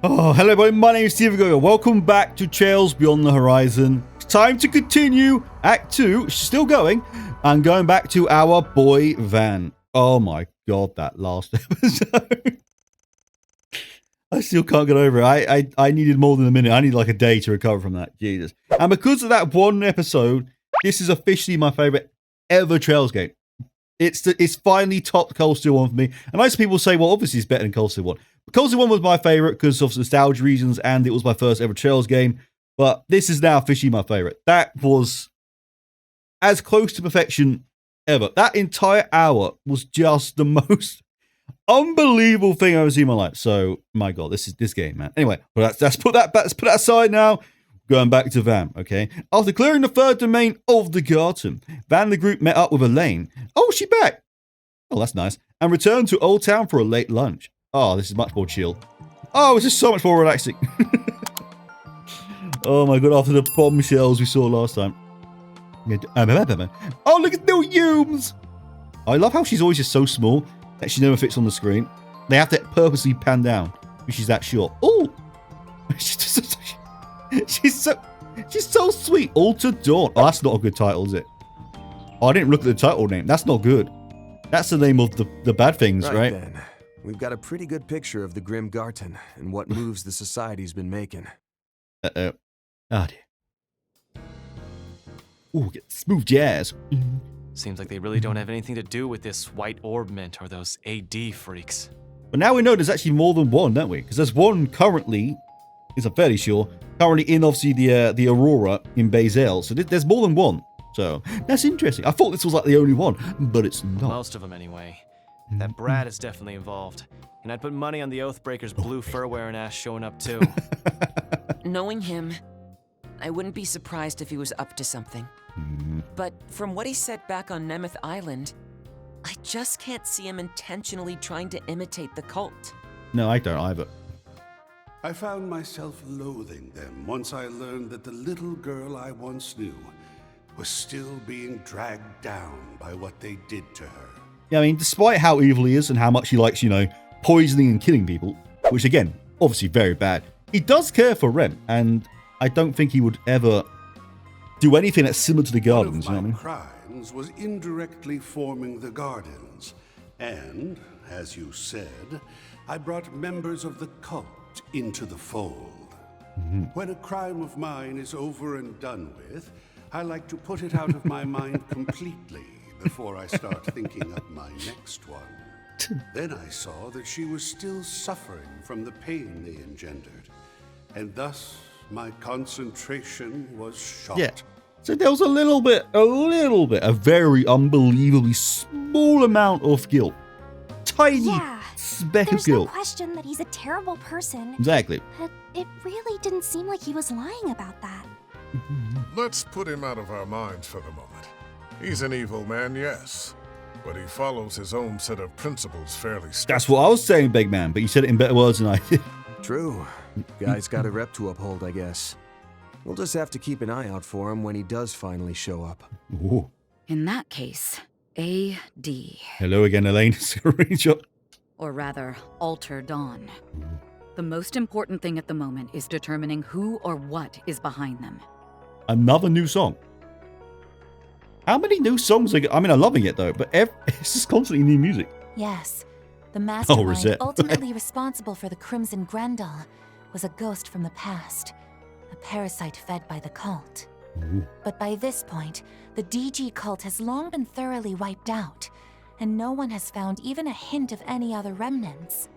Oh, hello everybody, my name is Steve Goyo. Welcome back to Trails Beyond the Horizon. It's time to continue Act 2, still going, and going back to our boy Van. Oh my god, that last episode. I still can't get over it. I needed more than a minute. I need like a day to recover from that. Jesus. And because of that one episode, this is officially my favorite ever Trails game. It's finally topped Cold Steel 1 for me. And most people say, well, obviously it's better than Cold Steel 1. But Cold Steel 1 was my favorite because of nostalgia reasons, and it was my first ever Trails game. But this is now officially my favorite. That was as close to perfection ever. That entire hour was just the most unbelievable thing I've ever seen in my life. So, my god, this game, man. Anyway, well, let's put that aside now. Going back to Van, okay? After clearing the third domain of the garden, Van and the group met up with Elaine. Oh, she's back. Oh, that's nice. And returned to Old Town for a late lunch. Oh, this is much more chill. Oh, it's just so much more relaxing. Oh my god, after the bombshells we saw last time. Oh, look at no Humes! I love how she's always just so small that she never fits on the screen. They have to purposely pan down because she's that short. Oh! She's so sweet. Altered Dawn. Oh, that's not a good title, is it? Oh, I didn't look at the title name. That's not good. That's the name of the bad things, right? Then. We've got a pretty good picture of the Grim Garten and what moves the society's been making. Uh-oh. Oh, dear. Ooh, get smooth jazz. Seems like they really don't have anything to do with this White Orbment or those AD freaks. But now we know there's actually more than one, don't we? Because there's one currently, I'm fairly sure, currently in obviously the Aurora in Basel. So there's more than one. So that's interesting. I thought this was like the only one, but it's not. Most of them anyway. That Brad is definitely involved. And I'd put money on the Oathbreaker's blue fur-wearing ass showing up too. Knowing him, I wouldn't be surprised if he was up to something. But from what he said back on Nemeth Island, I just can't see him intentionally trying to imitate the cult. No, I don't either. I found myself loathing them once I learned that the little girl I once knew was still being dragged down by what they did to her. Yeah, I mean, despite how evil he is and how much he likes, poisoning and killing people, which again, obviously very bad, he does care for Renne, and I don't think he would ever do anything that's similar to the Gardens, you know what I mean? One of my crimes was indirectly forming the Gardens, and, as you said, I brought members of the cult into the fold. When a crime of mine is over and done with, I like to put it out of my mind completely before I start thinking up my next one. Then I saw that she was still suffering from the pain they engendered, and thus my concentration was shot. Yeah. So there was a very unbelievably small amount of guilt. Tiny speck of guilt. There's no question that he's a terrible person. Exactly. But it really didn't seem like he was lying about that. Let's put him out of our minds for the moment. He's an evil man, yes, but he follows his own set of principles fairly strictly. That's what I was saying, big man, but you said it in better words than I did. True. Guy's got a rep to uphold, I guess. We'll just have to keep an eye out for him when he does finally show up. Ooh. In that case, AD. Hello again, Elaine. Screenshot. Or rather, Alter Dawn. The most important thing at the moment is determining who or what is behind them. Another new song. How many new songs? I'm loving it though, but it's just constantly new music. Yes, the mastermind Rosette. ultimately responsible for the Crimson Grendel was a ghost from the past, a parasite fed by the cult. Ooh. But by this point, the DG cult has long been thoroughly wiped out, and no one has found even a hint of any other remnants.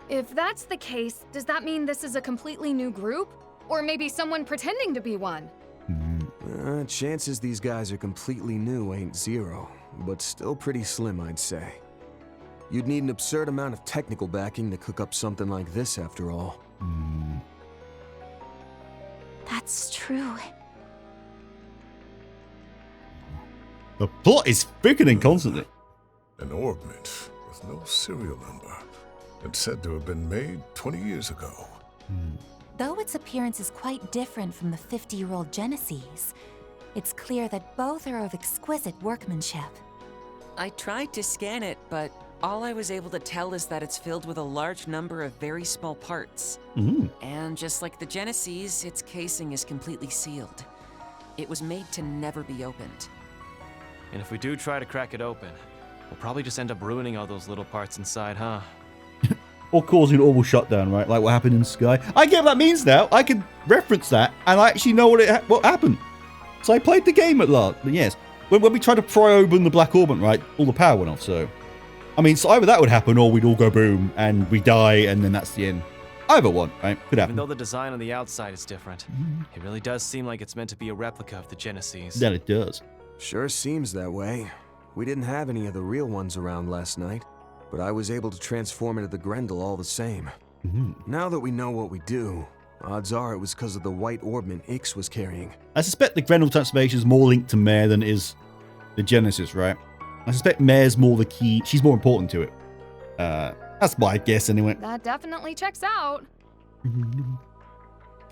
If that's the case, does that mean this is a completely new group? Or maybe someone pretending to be one? Chances these guys are completely new ain't zero, but still pretty slim, I'd say. You'd need an absurd amount of technical backing to cook up something like this, after all. That's true. The plot is thickening constantly. An orbment with no serial number. It's said to have been made 20 years ago. Though its appearance is quite different from the 50-year-old Genesis, it's clear that both are of exquisite workmanship. I tried to scan it, but All I was able to tell is that it's filled with a large number of very small parts. And just like the Genesis, its casing is completely sealed. It was made to never be opened. And if we do try to crack it open, we'll probably just end up ruining all those little parts inside, huh? Or causing an awful shutdown, right? Like what happened in Sky. I get what that means now. I can reference that, and I actually know what happened. So I played the game at last. But yes, when we tried to pry open the Black Orbment, right, all the power went off. So, I mean, so either that would happen, or we'd all go boom, and we die, and then that's the end. Either one, right? Could happen. Even though the design on the outside is different, it really does seem like it's meant to be a replica of the Genesis. That it does. Sure seems that way. We didn't have any of the real ones around last night, but I was able to transform into the Grendel all the same. Now that we know what we do, odds are it was because of the White Orbment Ix was carrying. I suspect the Grendel transformation is more linked to Mare than it is the Genesis, right? I suspect Mare's more the key. She's more important to it. That's my guess anyway. That definitely checks out.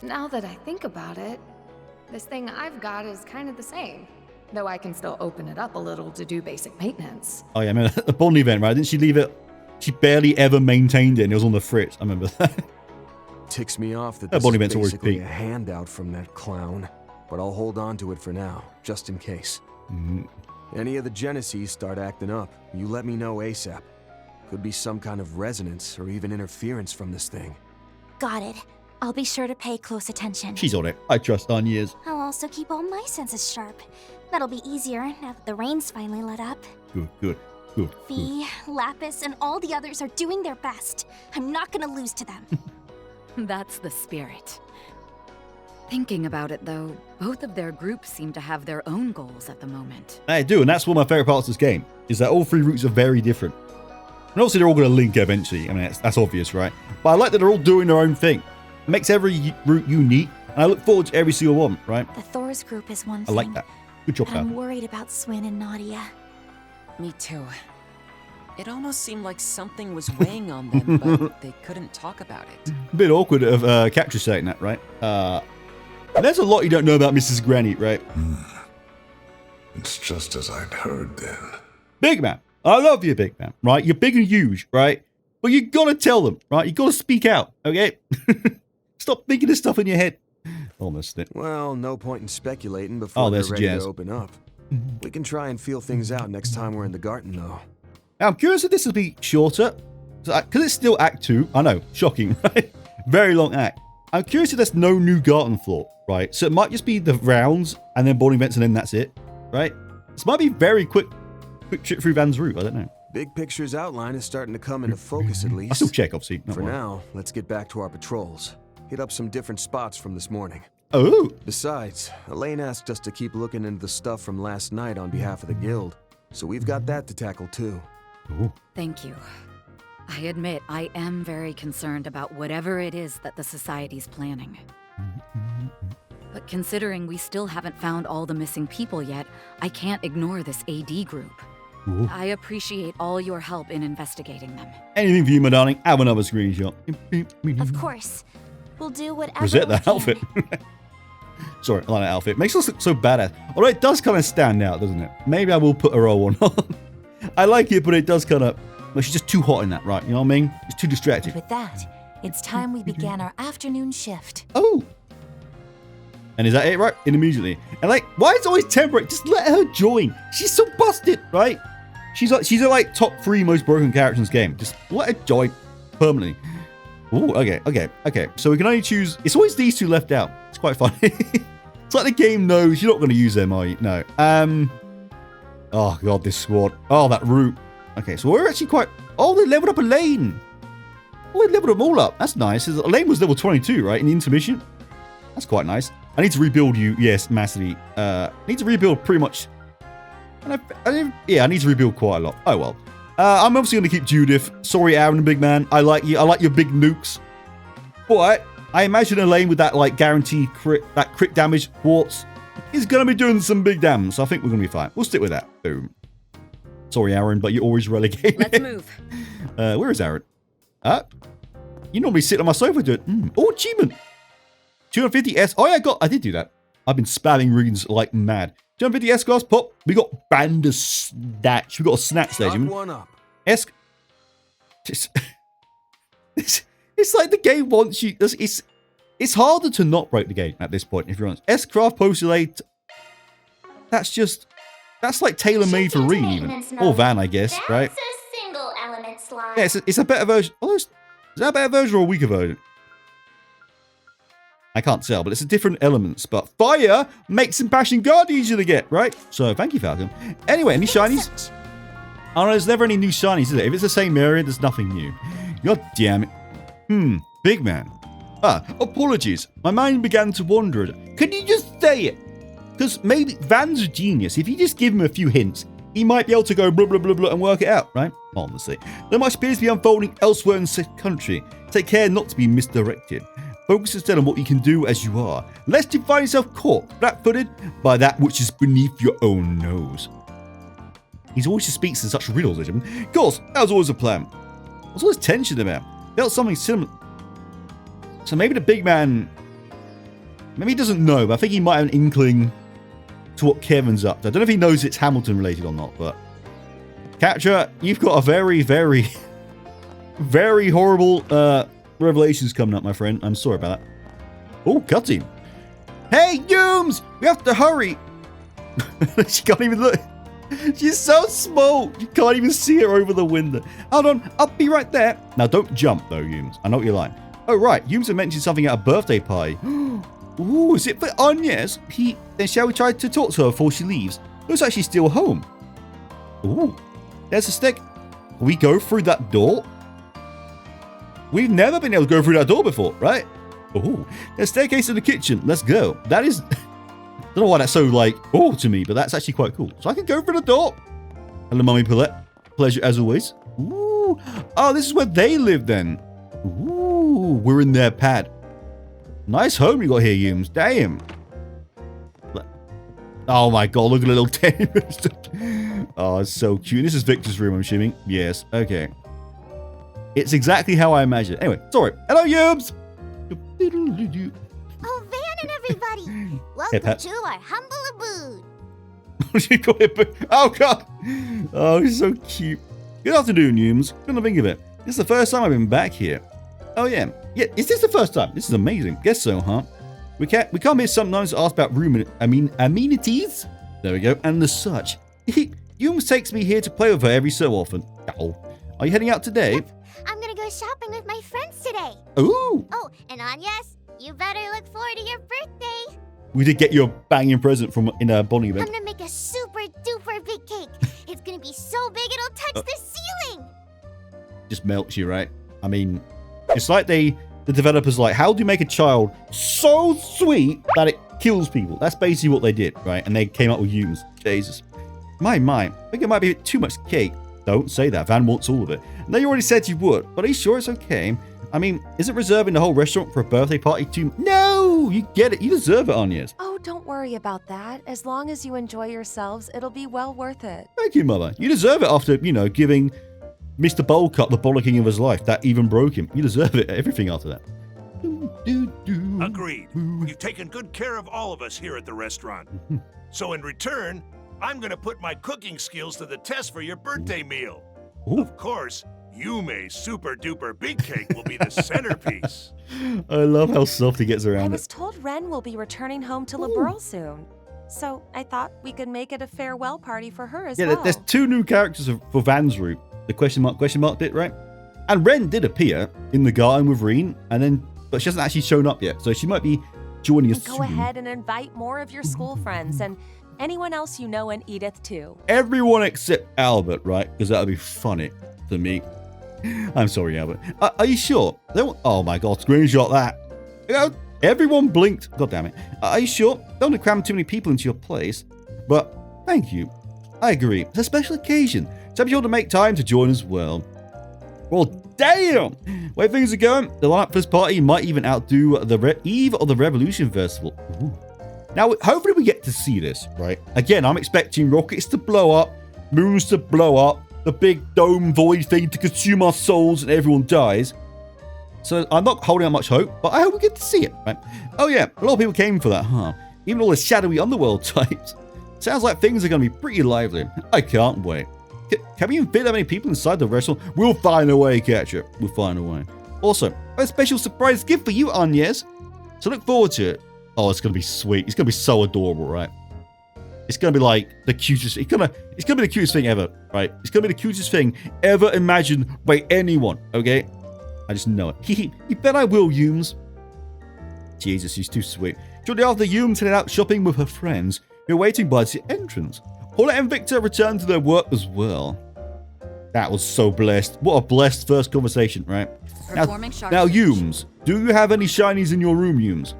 Now that I think about it, this thing I've got is kind of the same. Though I can still open it up a little to do basic maintenance. Oh yeah, I remember the Bond event, right? Didn't she leave it? She barely ever maintained it, and it was on the fritz. I remember that. Ticks me off that this Bond is event's always basically peak. a handout from that clown, but I'll hold on to it for now, just in case. Any of the Genesis start acting up, you let me know ASAP. Could be some kind of resonance or even interference from this thing. Got it. I'll be sure to pay close attention. She's on it. I trust on years. I'll also keep all my senses sharp. That'll be easier now that the rain's finally let up. Good. Fee, Lapis, and all the others are doing their best. I'm not gonna lose to them. That's the spirit. Thinking about it, though, both of their groups seem to have their own goals at the moment. They do, and that's one of my favorite parts of this game, is that all three routes are very different. And obviously they're all going to link eventually. I mean, that's obvious, right? But I like that they're all doing their own thing. It makes every route unique, and I look forward to every single one, right? The Thor's group is one I thing. like that. Good job, But I'm pal. worried about Swin and Nadia. Me too. It almost seemed like something was weighing on them, but they couldn't talk about it. A bit awkward of Cactus saying that, right? There's a lot you don't know about Mrs. Granny, right? It's just as I'd heard then. Big man. I love you, big man, right? You're big and huge, right? But you gotta tell them, right? You gotta speak out, okay? Stop thinking this stuff in your head. Almost it. Well, no point in speculating before they're there's ready Jazz. to open up. We can try and feel things out next time we're in the garden, though. Now, I'm curious if this will be shorter. Because it's still Act 2. I know, shocking, right? Very long act. I'm curious if there's no new garden floor, right? So it might just be the rounds and then boarding events and then that's it, right? This might be very quick trip through Van's route. I don't know. Big picture's outline is starting to come into focus at least. I'll still check, obviously. For now, let's get back to our patrols. Hit up some different spots from this morning. Oh. Besides, Elaine asked us to keep looking into the stuff from last night on behalf of the guild, so we've got that to tackle too. Ooh. Thank you. I admit I am very concerned about whatever it is that the Society's planning. But considering we still haven't found all the missing people yet, I can't ignore this AD group. Ooh. I appreciate all your help in investigating them. Anything for you, my darling. Have another screenshot. Of course. We'll do whatever Rosette we that can. outfit. Sorry, I like that outfit. Makes us look so badass. Although it does kind of stand out, doesn't it? Maybe I will put a roll one on. I like it, but it does kind of... Well, she's just too hot in that, right? You know what I mean? It's too distracting. With that, it's time we began our afternoon shift. Oh. And is that it, right? And immediately. And like, why is it always temporary? Just let her join. She's so busted, right? She's like top 3 most broken characters in this game. Just let her join permanently. Ooh, okay. So we can only choose... It's always these two left out. It's quite funny. It's like the game knows you're not going to use them, are you? No. Oh, God, this squad. Oh, that route. Okay, so we're actually quite... Oh, they leveled up Elaine. Oh, they leveled them all up. That's nice. Elaine was level 22, right? In the intermission. That's quite nice. I need to rebuild you. Yes, massively. I need to rebuild pretty much... I need to rebuild quite a lot. Oh, well. I'm obviously going to keep Judith. Sorry, Aaron, big man. I like you. I like your big nukes. But I imagine Elaine with that, like, guaranteed crit damage quartz is going to be doing some big damage. So I think we're going to be fine. We'll stick with that. Boom. Sorry, Aaron, but you're always relegated. Let's move. Where is Aaron? You normally sit on my sofa doing... Oh, achievement. 250 S. Oh, yeah, I did do that. I've been spamming runes like mad. 250 S-Class, pop. We got Bandersnatch. We got a snatch stage. Knock one up. Just it's like the game wants you. It's harder to not break the game at this point, if you're honest. S-Craft postulate. That's like tailor-made for Renne even. Or Van, I guess, right? That's a single element slide. Yeah, it's a better version. Oh, is that a better version or a weaker version? I can't tell, but it's a different elements. But fire makes Impassioned Guard easier to get, right? So thank you, Falcon. Anyway, any shinies? Oh no, there's never any new shinies, is there? If it's the same area, there's nothing new. God damn it. Big man. Apologies. My mind began to wander. Could you just say it? Because maybe Van's a genius. If you just give him a few hints, he might be able to go blah, blah, blah, blah, and work it out, right? Honestly. There much appears to be unfolding elsewhere in the country. Take care not to be misdirected. Focus instead on what you can do as you are, lest you find yourself caught, flat-footed, by that which is beneath your own nose. He's always just speaks in such riddles, Of course, that was always a plan. There's always tension about. Felt something similar. So maybe the big man, maybe he doesn't know, but I think he might have an inkling to what Kevin's up to. I don't know if he knows it's Hamilton related or not, but Catcher, you've got a very, very, very horrible revelations coming up, my friend. I'm sorry about that. Oh, cutscene. Hey, Yooms! We have to hurry. She can't even look. She's so small. You can't even see her over the window. Hold on, I'll be right there. Now, don't jump, though, Yooms. I know what you're like. Oh, right. Yooms had mentioned something at a birthday party. Ooh, is it for Agnes? Then shall we try to talk to her before she leaves? Looks like she's still home. Ooh, there's a stick. Can we go through that door? We've never been able to go through that door before, right? Ooh, there's a staircase in the kitchen. Let's go. That is... I don't know why that's so, like, oh, to me, but that's actually quite cool. So I can go through the door. Hello, Mummy Paulette. Pleasure as always. Ooh. Oh, this is where they live then. Ooh, we're in their pad. Nice home you got here, Yooms. Damn. Oh my god, look at the little teddy bear. Oh, it's so cute. This is Victor's room, I'm assuming. Yes, okay. It's exactly how I imagined. Anyway, sorry. Hello, Yooms. Oh, Van and everybody. Welcome to our humble abode. Oh god. Oh, he's so cute. Good afternoon, Yooms. Couldn't think of it. This is the first time I've been back here. Oh yeah. Yeah, is this the first time? This is amazing. Guess so, huh? We come here sometimes to ask about amenities. There we go. And the such. Yooms takes me here to play with her every so often. Oh. Are you heading out today? Yep. I'm gonna go shopping with my friends today. Ooh. Oh, and Agnes, you better look forward to your birthday. We did get you a banging present from in a Bonnie event. I'm gonna make a super duper big cake. It's gonna be so big it'll touch the ceiling. Just melts you, right? I mean, it's like the developers like, how do you make a child so sweet that it kills people? That's basically what they did, right? And they came up with Yooms. Jesus. My, I think it might be too much cake. Don't say that. Van wants all of it. I know you already said you would, but are you sure it's okay? I mean, isn't reserving the whole restaurant for a birthday party too... No! You get it. You deserve it, Agnes. Oh, don't worry about that. As long as you enjoy yourselves, it'll be well worth it. Thank you, Mother. You deserve it after, you know, giving Mr. Bowlcup the bollocking of his life. That even broke him. You deserve it. Everything after that. Agreed. You've taken good care of all of us here at the restaurant. So in return, I'm going to put my cooking skills to the test for your birthday meal. Ooh. Of course, Yume's Super Duper Big Cake will be the centerpiece. I love how soft he gets around I was told Renne will be returning home to Liberl soon. So I thought we could make it a farewell party for her as well. Yeah, there's two new characters for Van's route. The question mark bit, right? And Renne did appear in the garden with Renne, but she hasn't actually shown up yet. So she might be joining us soon. Go ahead and invite more of your school friends and anyone else you know and Edith too. Everyone except Albert, right? Because that would be funny to me. I'm sorry, Albert. Are you sure? Oh my god, screenshot that. You know, everyone blinked. God damn it. Are you sure? Don't want to cram too many people into your place. But thank you. I agree. It's a special occasion. So be sure to make time to join as well. Well, damn! Where things are going, the lineup for this party might even outdo the Eve of the Revolution Festival. Ooh. Now, hopefully we get to see this, right? Again, I'm expecting rockets to blow up, moons to blow up, the big dome void thing to consume our souls and everyone dies. So I'm not holding out much hope, but I hope we get to see it, right? Oh yeah, a lot of people came for that, huh? Even all the shadowy underworld types. Sounds like things are going to be pretty lively. I can't wait. Can we even fit that many people inside the restaurant? We'll find a way, Ketchup. We'll find a way. Also, a special surprise gift for you, Agnes. So look forward to it. Oh, it's going to be sweet. It's going to be so adorable, right? It's going to be like the cutest. It's going to be the cutest thing ever, right? It's going to be the cutest thing ever imagined by anyone, okay? I just know it. You bet I will, Humes. Jesus, she's too sweet. Shortly after, Humes headed out shopping with her friends, who were waiting by the entrance. Paulette and Victor returned to their work as well. That was so blessed. What a blessed first conversation, right? Now, Humes, do you have any shinies in your room, Humes?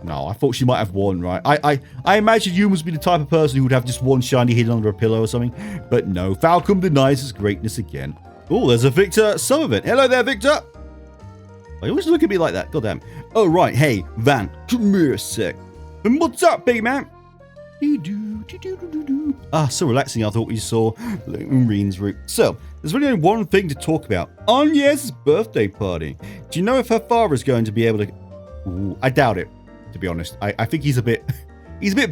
No, I thought she might have one, right? I imagine Humes would be the type of person who would have just one shiny hidden under a pillow or something. But no, Falcom denies his greatness again. Oh, there's a Victor Summervin. Hello there, Victor. I always look at me like that. Goddamn. Oh, right. Hey, Van, come here a sec. And what's up, big man? Ah, so relaxing. I thought we saw Reen's route. So, there's really only one thing to talk about. Agnes' birthday party. Do you know if her father is going to be able to... Ooh, I doubt it, to be honest. I think he's a bit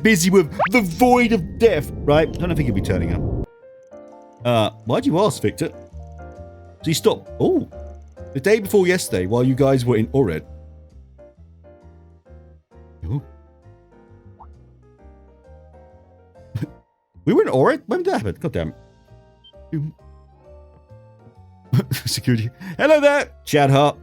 busy with the void of death, right? I don't think he'll be turning up. Why'd you ask, Victor? So you stopped... Oh, the day before yesterday, while you guys were in Ored. Oh. We were in Ored? When did that happen? God damn it. Security. Hello there, Chad Hart.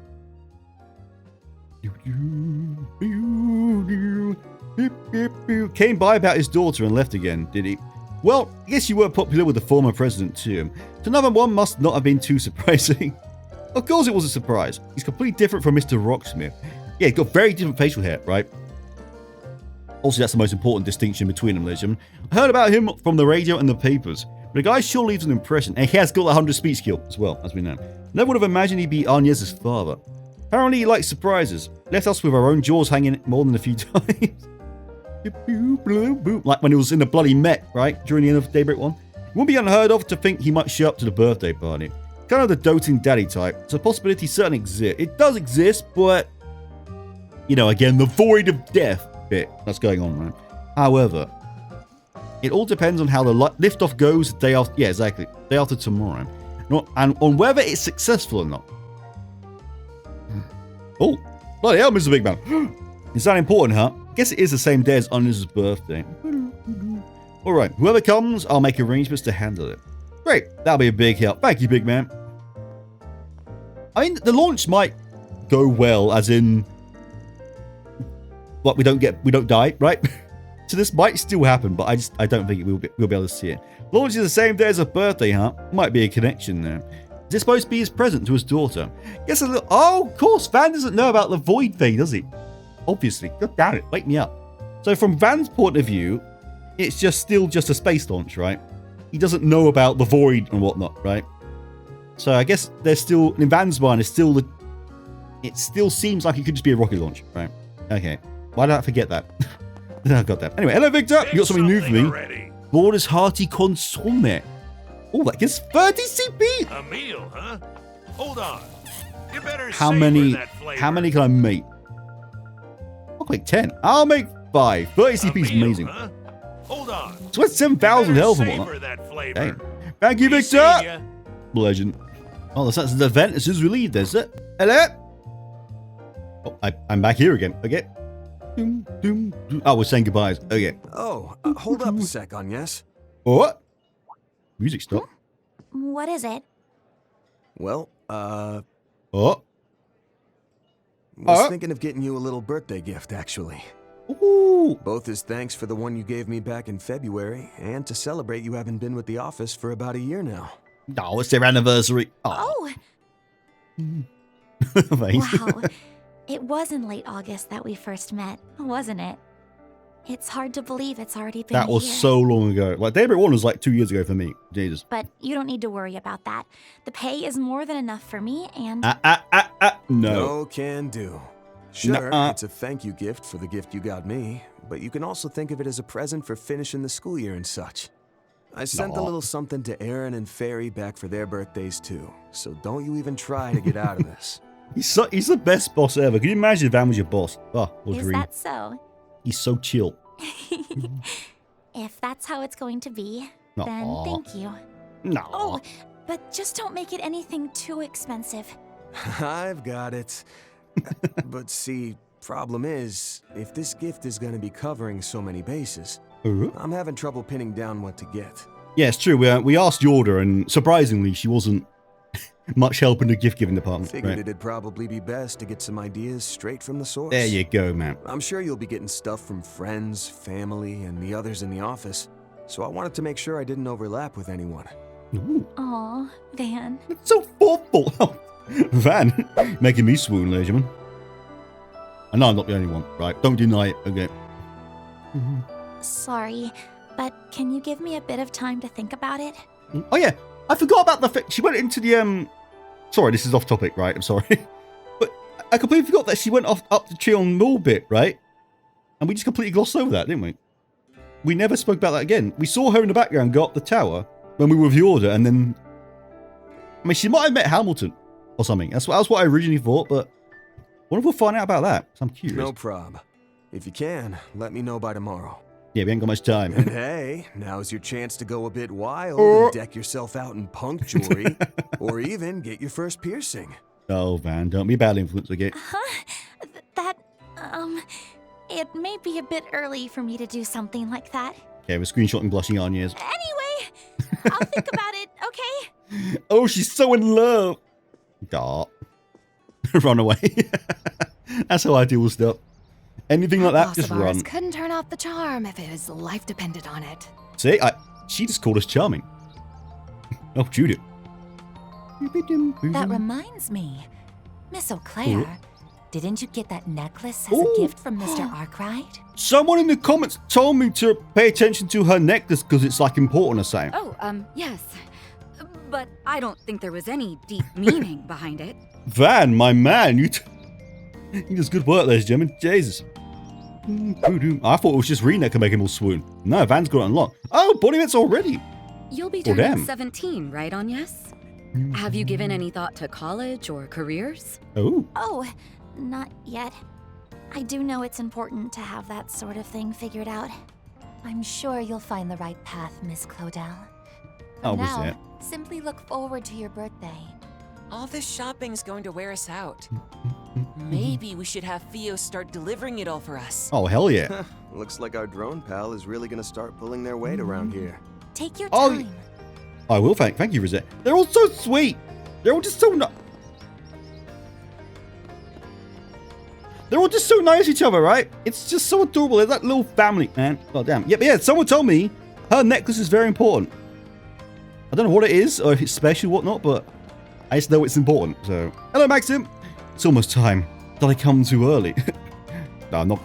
Came by about his daughter and left again, did he? Well, I guess you were popular with the former president too. So another one must not have been too surprising. Of course it was a surprise. He's completely different from Mr. Rocksmith. Yeah, he's got very different facial hair, right? Also, that's the most important distinction between them, ladies and gentlemen. I heard about him from the radio and the papers. But the guy sure leaves an impression. And he has got 100 speech skill as well, as we know. Never would have imagined he'd be Agnes' father. Apparently he likes surprises. Left us with our own jaws hanging more than a few times. Like when he was in the bloody Met, right? During the end of Daybreak 1. It wouldn't be unheard of to think he might show up to the birthday party. Kind of the doting daddy type. So possibility certainly exists. It does exist, but... You know, again, the void of death bit that's going on, right? However, it all depends on how the liftoff goes the day after. Yeah, exactly. Day after tomorrow. And on whether it's successful or not. Oh, bloody hell, Mr. Big Man. Is that important, huh? I guess it is the same day as Agnes' birthday. Alright, whoever comes, I'll make arrangements to handle it. Great, that'll be a big help. Thank you, big man. I mean, the launch might go well, as in... What, we don't die, right? So this might still happen, but I don't think we'll be able to see it. Launch is the same day as a birthday, huh? Might be a connection there. Is this supposed to be his present to his daughter? Guess a little... Oh, of course, Van doesn't know about the void thing, does he? Obviously. God damn it, wake me up. So from Van's point of view, it's still just a space launch, right? He doesn't know about the void and whatnot, right? So I guess there's still... In Van's mind, it still seems like it could just be a rocket launch, right? Okay. Why did I forget that? Oh, God damn. Anyway, hello, Victor. You got something new for me? Already. Borders Hearty Consomme. Oh, that gets 30 CP. A meal, huh? Hold on. You better how many can I make? I'll make 10. I'll make 5. 30 CP is amazing. Huh? Hold on. So it's 7,000 health and whatnot. Hey. Thank you, Victor. Legend. Oh, that's the event as soon as we leave, is it? Hello? Oh, I'm back here again. Okay. Oh, we're saying goodbyes. Okay. Oh, hold up a sec, Agnes. What? Music stop. What is it? Well, Oh. was thinking of getting you a little birthday gift, actually. Ooh. Both as thanks for the one you gave me back in February, and to celebrate you haven't been with the office for about a year now. Oh, it's their anniversary. Oh. Wow. It was in late August that we first met, wasn't it? It's hard to believe it's already been That was so long ago. Like, Daybreak 1 was like 2 years ago for me. Jesus. But you don't need to worry about that. The pay is more than enough for me, and... No. No can do. Sure, it's a thank you gift for the gift you got me, but you can also think of it as a present for finishing the school year and such. I sent a little something to Aaron and Fairy back for their birthdays too, so don't you even try to get out of this. He's the best boss ever. Can you imagine if Van was your boss? Oh, what a dream. Is that so? He's so chill. If that's how it's going to be, Aw. Then thank you. No. Oh, but just don't make it anything too expensive. I've got it. But see, problem is, if this gift is going to be covering so many bases, I'm having trouble pinning down what to get. Yeah, it's true. We asked Yorda, and surprisingly, she wasn't much help in the gift-giving department. Figured right? it'd probably be best to get some ideas straight from the source. There you go, man. I'm sure you'll be getting stuff from friends, family, and the others in the office, so I wanted to make sure I didn't overlap with anyone. Ooh. Aw, Van. It's so thoughtful. Van, making me swoon, ladies and gentlemen. I know I'm not the only one, right? Don't deny it, okay? Sorry, but can you give me a bit of time to think about it? Oh yeah, I forgot about the fact she went into the Sorry, this is off topic, right? I'm sorry, but I completely forgot that she went up the tree on Mill bit, right? And we just completely glossed over that, didn't we? We never spoke about that again. We saw her in the background go up the tower when we were with Yorda, and then I mean, she might have met Hamilton or something. That's what I originally thought, but what if we'll find out about that? I'm curious. No prob. If you can, let me know by tomorrow. Yeah, we ain't got much time. And hey, now's your chance to go a bit wild and deck yourself out in punk jewelry, or even get your first piercing. Oh, Van, don't be a bad influence again. It may be a bit early for me to do something like that. Okay, we're screenshotting blushing Agnes. Anyway, I'll think about it, okay? Oh, she's so in love. Dart. Run away. That's how I deal with stuff. Anything like that, Boss just of ours run. couldn't turn off the charm if his life depended on it. See, she just called us charming. Oh, Judith. That reminds me. Miss O'Clair, didn't you get that necklace as a gift from Mr. Arkride? Someone in the comments told me to pay attention to her necklace because it's like important or something. Oh, yes. But I don't think there was any deep meaning behind it. Van, my man, you does good work, ladies and gentlemen. Jesus. I thought it was just Renne that could make him all swoon. No, Van's got it unlocked. Oh, body events already. You'll be For turning them. 17, right, Agnes? Have you given any thought to college or careers? Oh. Oh, not yet. I do know it's important to have that sort of thing figured out. I'm sure you'll find the right path, Miss Claudel. Oh, was Now, it? simply look forward to your birthday. All this shopping's going to wear us out. Maybe we should have Theo start delivering it all for us. Oh, hell yeah. Looks like our drone pal is really gonna start pulling their weight around here. Take your Oh, time. I will thank you, Rosette. They're all so sweet. They're all just so They're all just so nice to each other, right? It's just so adorable. They're that little family, man. Oh, damn. Yeah, but yeah, someone told me her necklace is very important. I don't know what it is or if it's special or whatnot, but I just know it's important. So, hello, Maxim. It's almost time. Did I come too early? No, I'm not.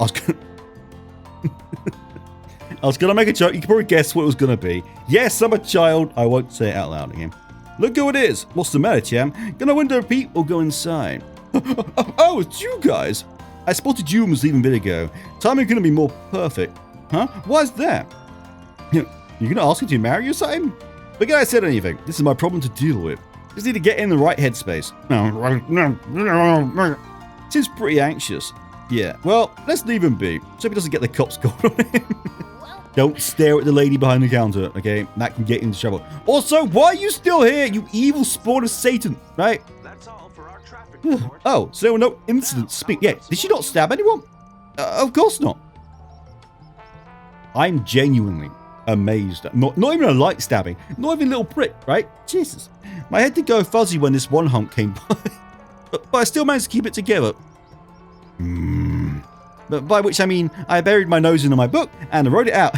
I was gonna make a joke. You can probably guess what it was gonna be. Yes, I'm a child. I won't say it out loud again. Look who it is. What's the matter, champ? Gonna window peep or go inside? Oh, it's you guys. I spotted you almost even a bit ago. Timing couldn't be more perfect. Huh? Why's that? You're gonna ask me to marry you or something? Forget I said anything. This is my problem to deal with. Just need to get in the right headspace. Seems pretty anxious. Yeah, well, let's leave him be. So he doesn't get the cops called on him. Don't stare at the lady behind the counter, okay? That can get into trouble. Also, why are you still here, you evil spawn of Satan, right? That's all for our traffic report. Oh, so there were no incidents. Speak. Yeah, did she not stab anyone? Of course not. I'm genuinely amazed. Not even a light stabbing. Not even a little prick, right? Jesus. My head did go fuzzy when this one hunk came by. But I still managed to keep it together. But by which I mean, I buried my nose into my book and I wrote it out.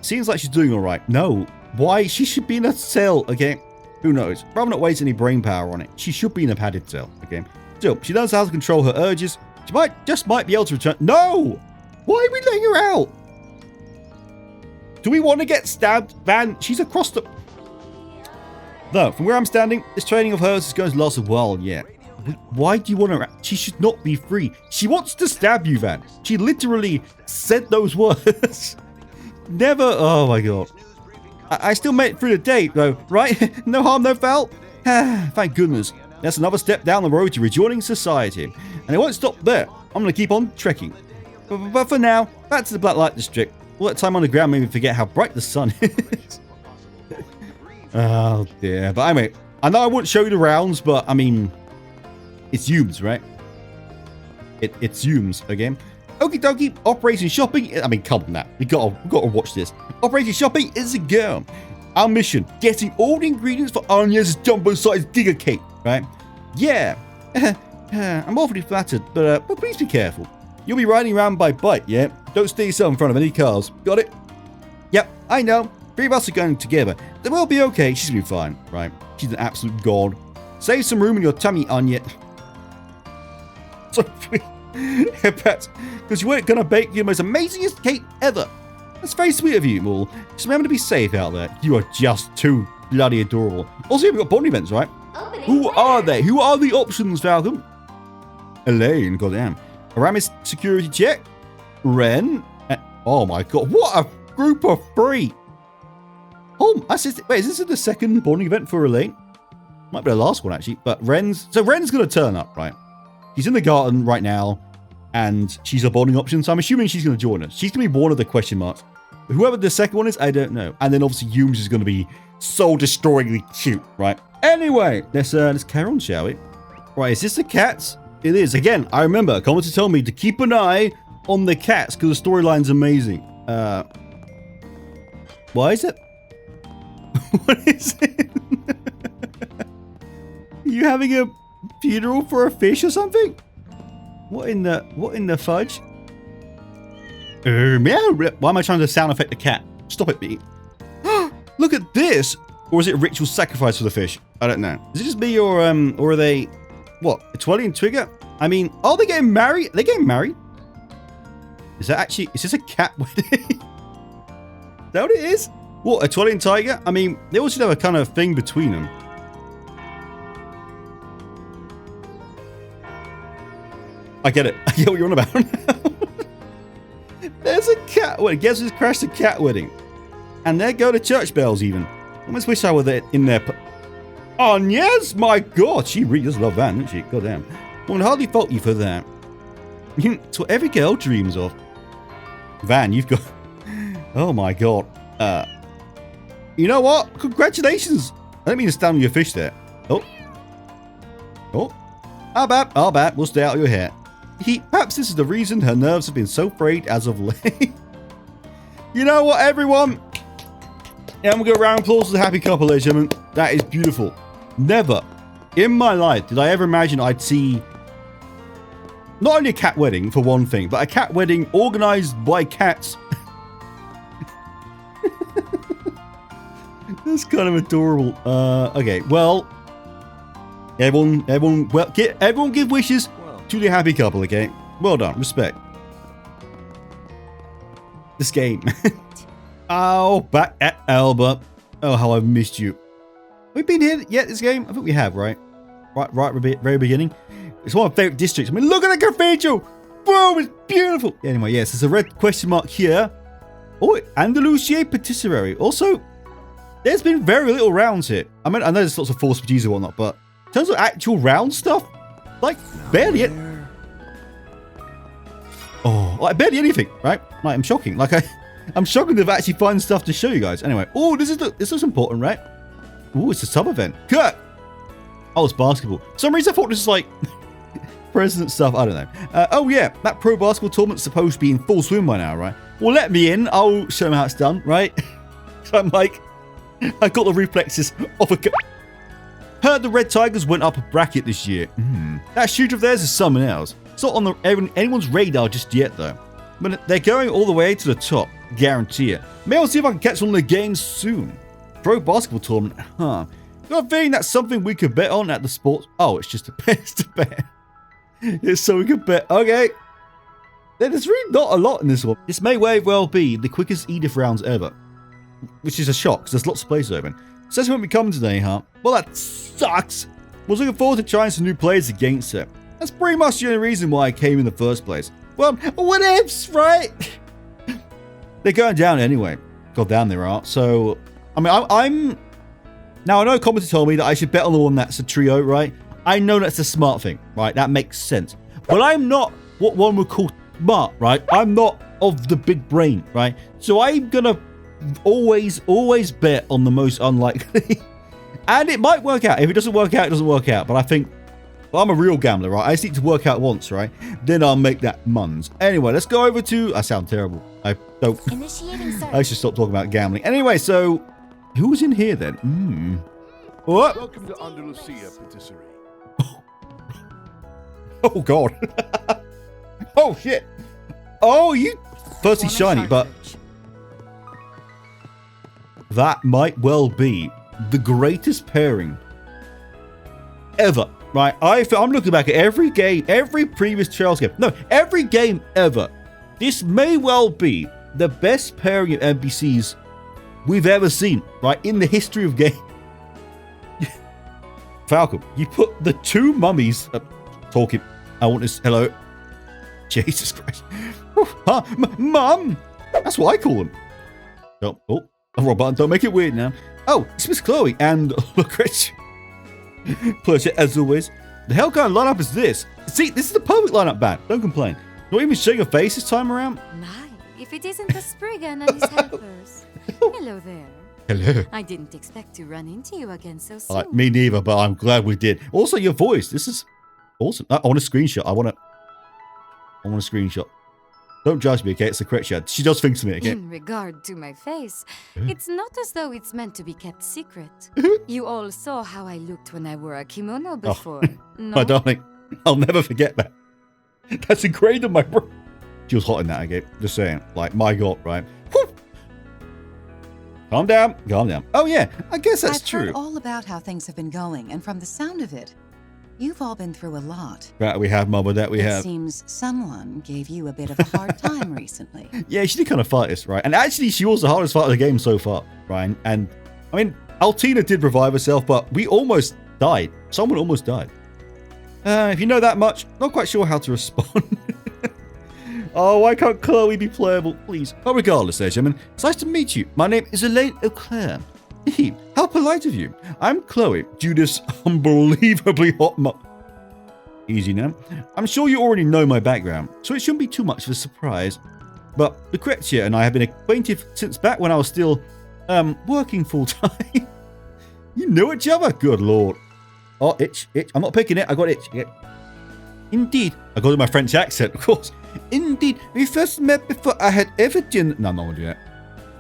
Seems like she's doing alright. No. Why? She should be in a cell, okay? Who knows? Rather not waste any brain power on it. She should be in a padded cell, okay? Still, she knows how to control her urges. She just might be able to return. No! Why are we letting her out? Do we want to get stabbed? Van, she's across the... No, from where I'm standing, this training of hers is going to last a while yet. Why do you want her? She should not be free. She wants to stab you, Van. She literally said those words. Never. Oh my god. I still made it through the day, though, right? No harm, no foul. Thank goodness. That's another step down the road to rejoining society. And it won't stop there. I'm going to keep on trekking. But for now, back to the Black Light District. All that time on the ground made me forget how bright the sun is. Oh, dear. But anyway, I know I wouldn't show you the rounds, but, I mean, it's Humes, right? It's Humes again. Okie dokie, Operation Shopping. I mean, come on now. We gotta watch this. Operation Shopping is a go. Our mission, getting all the ingredients for Agnes' jumbo-sized giga cake, right? Yeah. I'm awfully flattered, but please be careful. You'll be riding around by bike, yeah? Don't steer yourself in front of any cars. Got it? Yep, I know. 3 of us are going together. Then we'll be okay. She's gonna be fine, right? She's an absolute god. Save some room in your tummy, Anya. So perhaps because you weren't gonna bake the most amazingest cake ever. That's very sweet of you, Maul. Just remember to be safe out there. You are just too bloody adorable. Also, we've got bond events, right? Who are they? Who are the options, Falcon? Elaine, goddamn. Aramis security check. Renne. Oh my god, what a group of 3. Oh, wait, is this the second bonding event for Elaine? Might be the last one, actually. But Renne's going to turn up, right? She's in the garden right now, and she's a bonding option, so I'm assuming she's going to join us. She's going to be one of the question marks. Whoever the second one is, I don't know. And then obviously Humes is going to be soul-destroyingly cute, right? Anyway, let's carry on, shall we? Right, is this the cats? It is. Again, I remember a commenter told me to keep an eye on the cats because the storyline's amazing. Why is it? What is it? Are you having a funeral for a fish or something? What in the fudge? Meow. Why am I trying to sound effect the cat? Stop it, me. Look at this. Or is it a ritual sacrifice for the fish? I don't know. Is it just me or are they what? A Twilly and Twigger? I mean, are they getting married? Are they getting married? Is this a cat wedding? Is that what it is? What, a Twilly and Tiger? I mean, they also have a kind of thing between them. I get it. I get what you're on about now. There's a cat wedding. Guess who's crashed a cat wedding? And there go the church bells even. I almost wish I were there in there. Oh, yes, my God. She really does love Van, doesn't she? God damn. I can hardly fault you for that. It's what every girl dreams of. Van, you've got... Oh, my God. You know what? Congratulations. I don't mean to stand on your fish there. Oh. Oh. How bad. We'll stay out of your hair. Perhaps this is the reason her nerves have been so frayed as of late. You know what, everyone? Yeah, I'm going to go round applause to the happy couple, ladies and gentlemen. That is beautiful. Never in my life did I ever imagine I'd see not only a cat wedding, for one thing, but a cat wedding organized by cats. That's kind of adorable. Okay, well, everyone give wishes to the happy couple, okay? Well done, respect. This game. Oh, back at Alba. Oh, how I've missed you. We've been here yet, this game? I think we have, right? Right at the very beginning. It's one of my favorite districts. I mean, look at the cathedral! Boom, it's beautiful! Anyway, yes, there's a red question mark here. Oh, Andalusia Patisserie. Also, there's been very little rounds here. I mean, I know there's lots of force produce and whatnot, but in terms of actual round stuff, like, barely it. Oh, like, barely anything, right? Like, I'm shocking. Like, I'm shocked they've actually found stuff to show you guys. Anyway, oh, this looks important, right? Oh, it's a sub event. Cut! Oh, it's basketball. For some reason I thought this was like president stuff. I don't know. Oh, yeah. That pro basketball tournament's supposed to be in full swing by now, right? Well, let me in. I'll show them how it's done, right? So I'm like, I got the reflexes of a... Heard the Red Tigers went up a bracket this year. That shooter of theirs is someone else. It's not on anyone's radar just yet, though. But they're going all the way to the top. Guarantee it. Maybe I'll see if I can catch one of the games soon. Pro basketball tournament, huh? Got a feeling that's something we could bet on at the sports. Oh, it's just a bet. It's a bet. It's so we could bet. Okay. There's really not a lot in this one. This may well be the quickest Edith rounds ever. Which is a shock, because there's lots of places open. So that's when we come today, huh? Well, that sucks. I was looking forward to trying some new players against it. That's pretty much the only reason why I came in the first place. Well, what ifs, right? They're going down anyway. God damn, they are. So, I mean, I'm... Now, I know a commenter told me that I should bet on the one that's a trio, right? I know that's a smart thing, right? That makes sense. But I'm not what one would call smart, right? I'm not of the big brain, right? So I'm gonna always bet on the most unlikely. And it might work out. If it doesn't work out, it doesn't work out. But I think, well, I'm a real gambler, right? I just need to work out once, right? Then I'll make that muns. Anyway, let's go over to... I sound terrible. I don't... Initiating search. I should stop talking about gambling. Anyway, so... Who's in here then? What? Welcome to Andalusia, Patisserie. Oh, God. Oh, shit. Oh, you... Firstly shiny, but... That might well be the greatest pairing ever, right? I'm looking back at every game, every previous Trails game. No, every game ever. This may well be the best pairing of NPCs we've ever seen, right? In the history of game. Falcon, you put the two mummies talking. I want this. Hello. Jesus Christ. Huh? Mum! That's what I call them. Oh, wrong button. Don't make it weird now. Oh, it's Miss Chloe and Lucrezia. Pleasure as always. The hell kind of lineup is this? See, this is the perfect lineup, Bat. Don't complain. Not even showing your face this time around. My, if it isn't the Spriggan and his helpers. Hello there. Hello. I didn't expect to run into you again so soon. Me neither, but I'm glad we did. Also, your voice. This is awesome. I want a screenshot. I want a screenshot. Don't judge me, okay? It's Lucrezia. She does things to me, okay? In regard to my face, it's not as though it's meant to be kept secret. You all saw how I looked when I wore a kimono before. No? My darling, I'll never forget that. That's engraved in my brain. She was hot in that, okay? Just saying. Like, my God, right? Whew. Calm down. Calm down. Oh, yeah. I guess that's true. I've heard all about how things have been going, and from the sound of it, you've all been through a lot. Right, we have, Mama, that we have. It seems someone gave you a bit of a hard time recently. Yeah, she did kind of fight us, right? And actually, she was the hardest fight of the game so far, right? And, I mean, Altina did revive herself, but we almost died. Someone almost died. If you know that much, not quite sure how to respond. Oh, why can't Chloe be playable, please? But regardless, there, gentlemen, it's nice to meet you. My name is Elaine O'Clair. How polite of you. I'm Chloe, Judas unbelievably hot Easy now. I'm sure you already know my background, so it shouldn't be too much of a surprise. But Lucrezia and I have been acquainted since back when I was still, working full-time. You know each other? Good lord. Oh, itch. I'm not picking it. I got itch. Yeah. Indeed. I got it in my French accent, of course. Indeed. We first met before I had ever done... No, I'm not going to do that.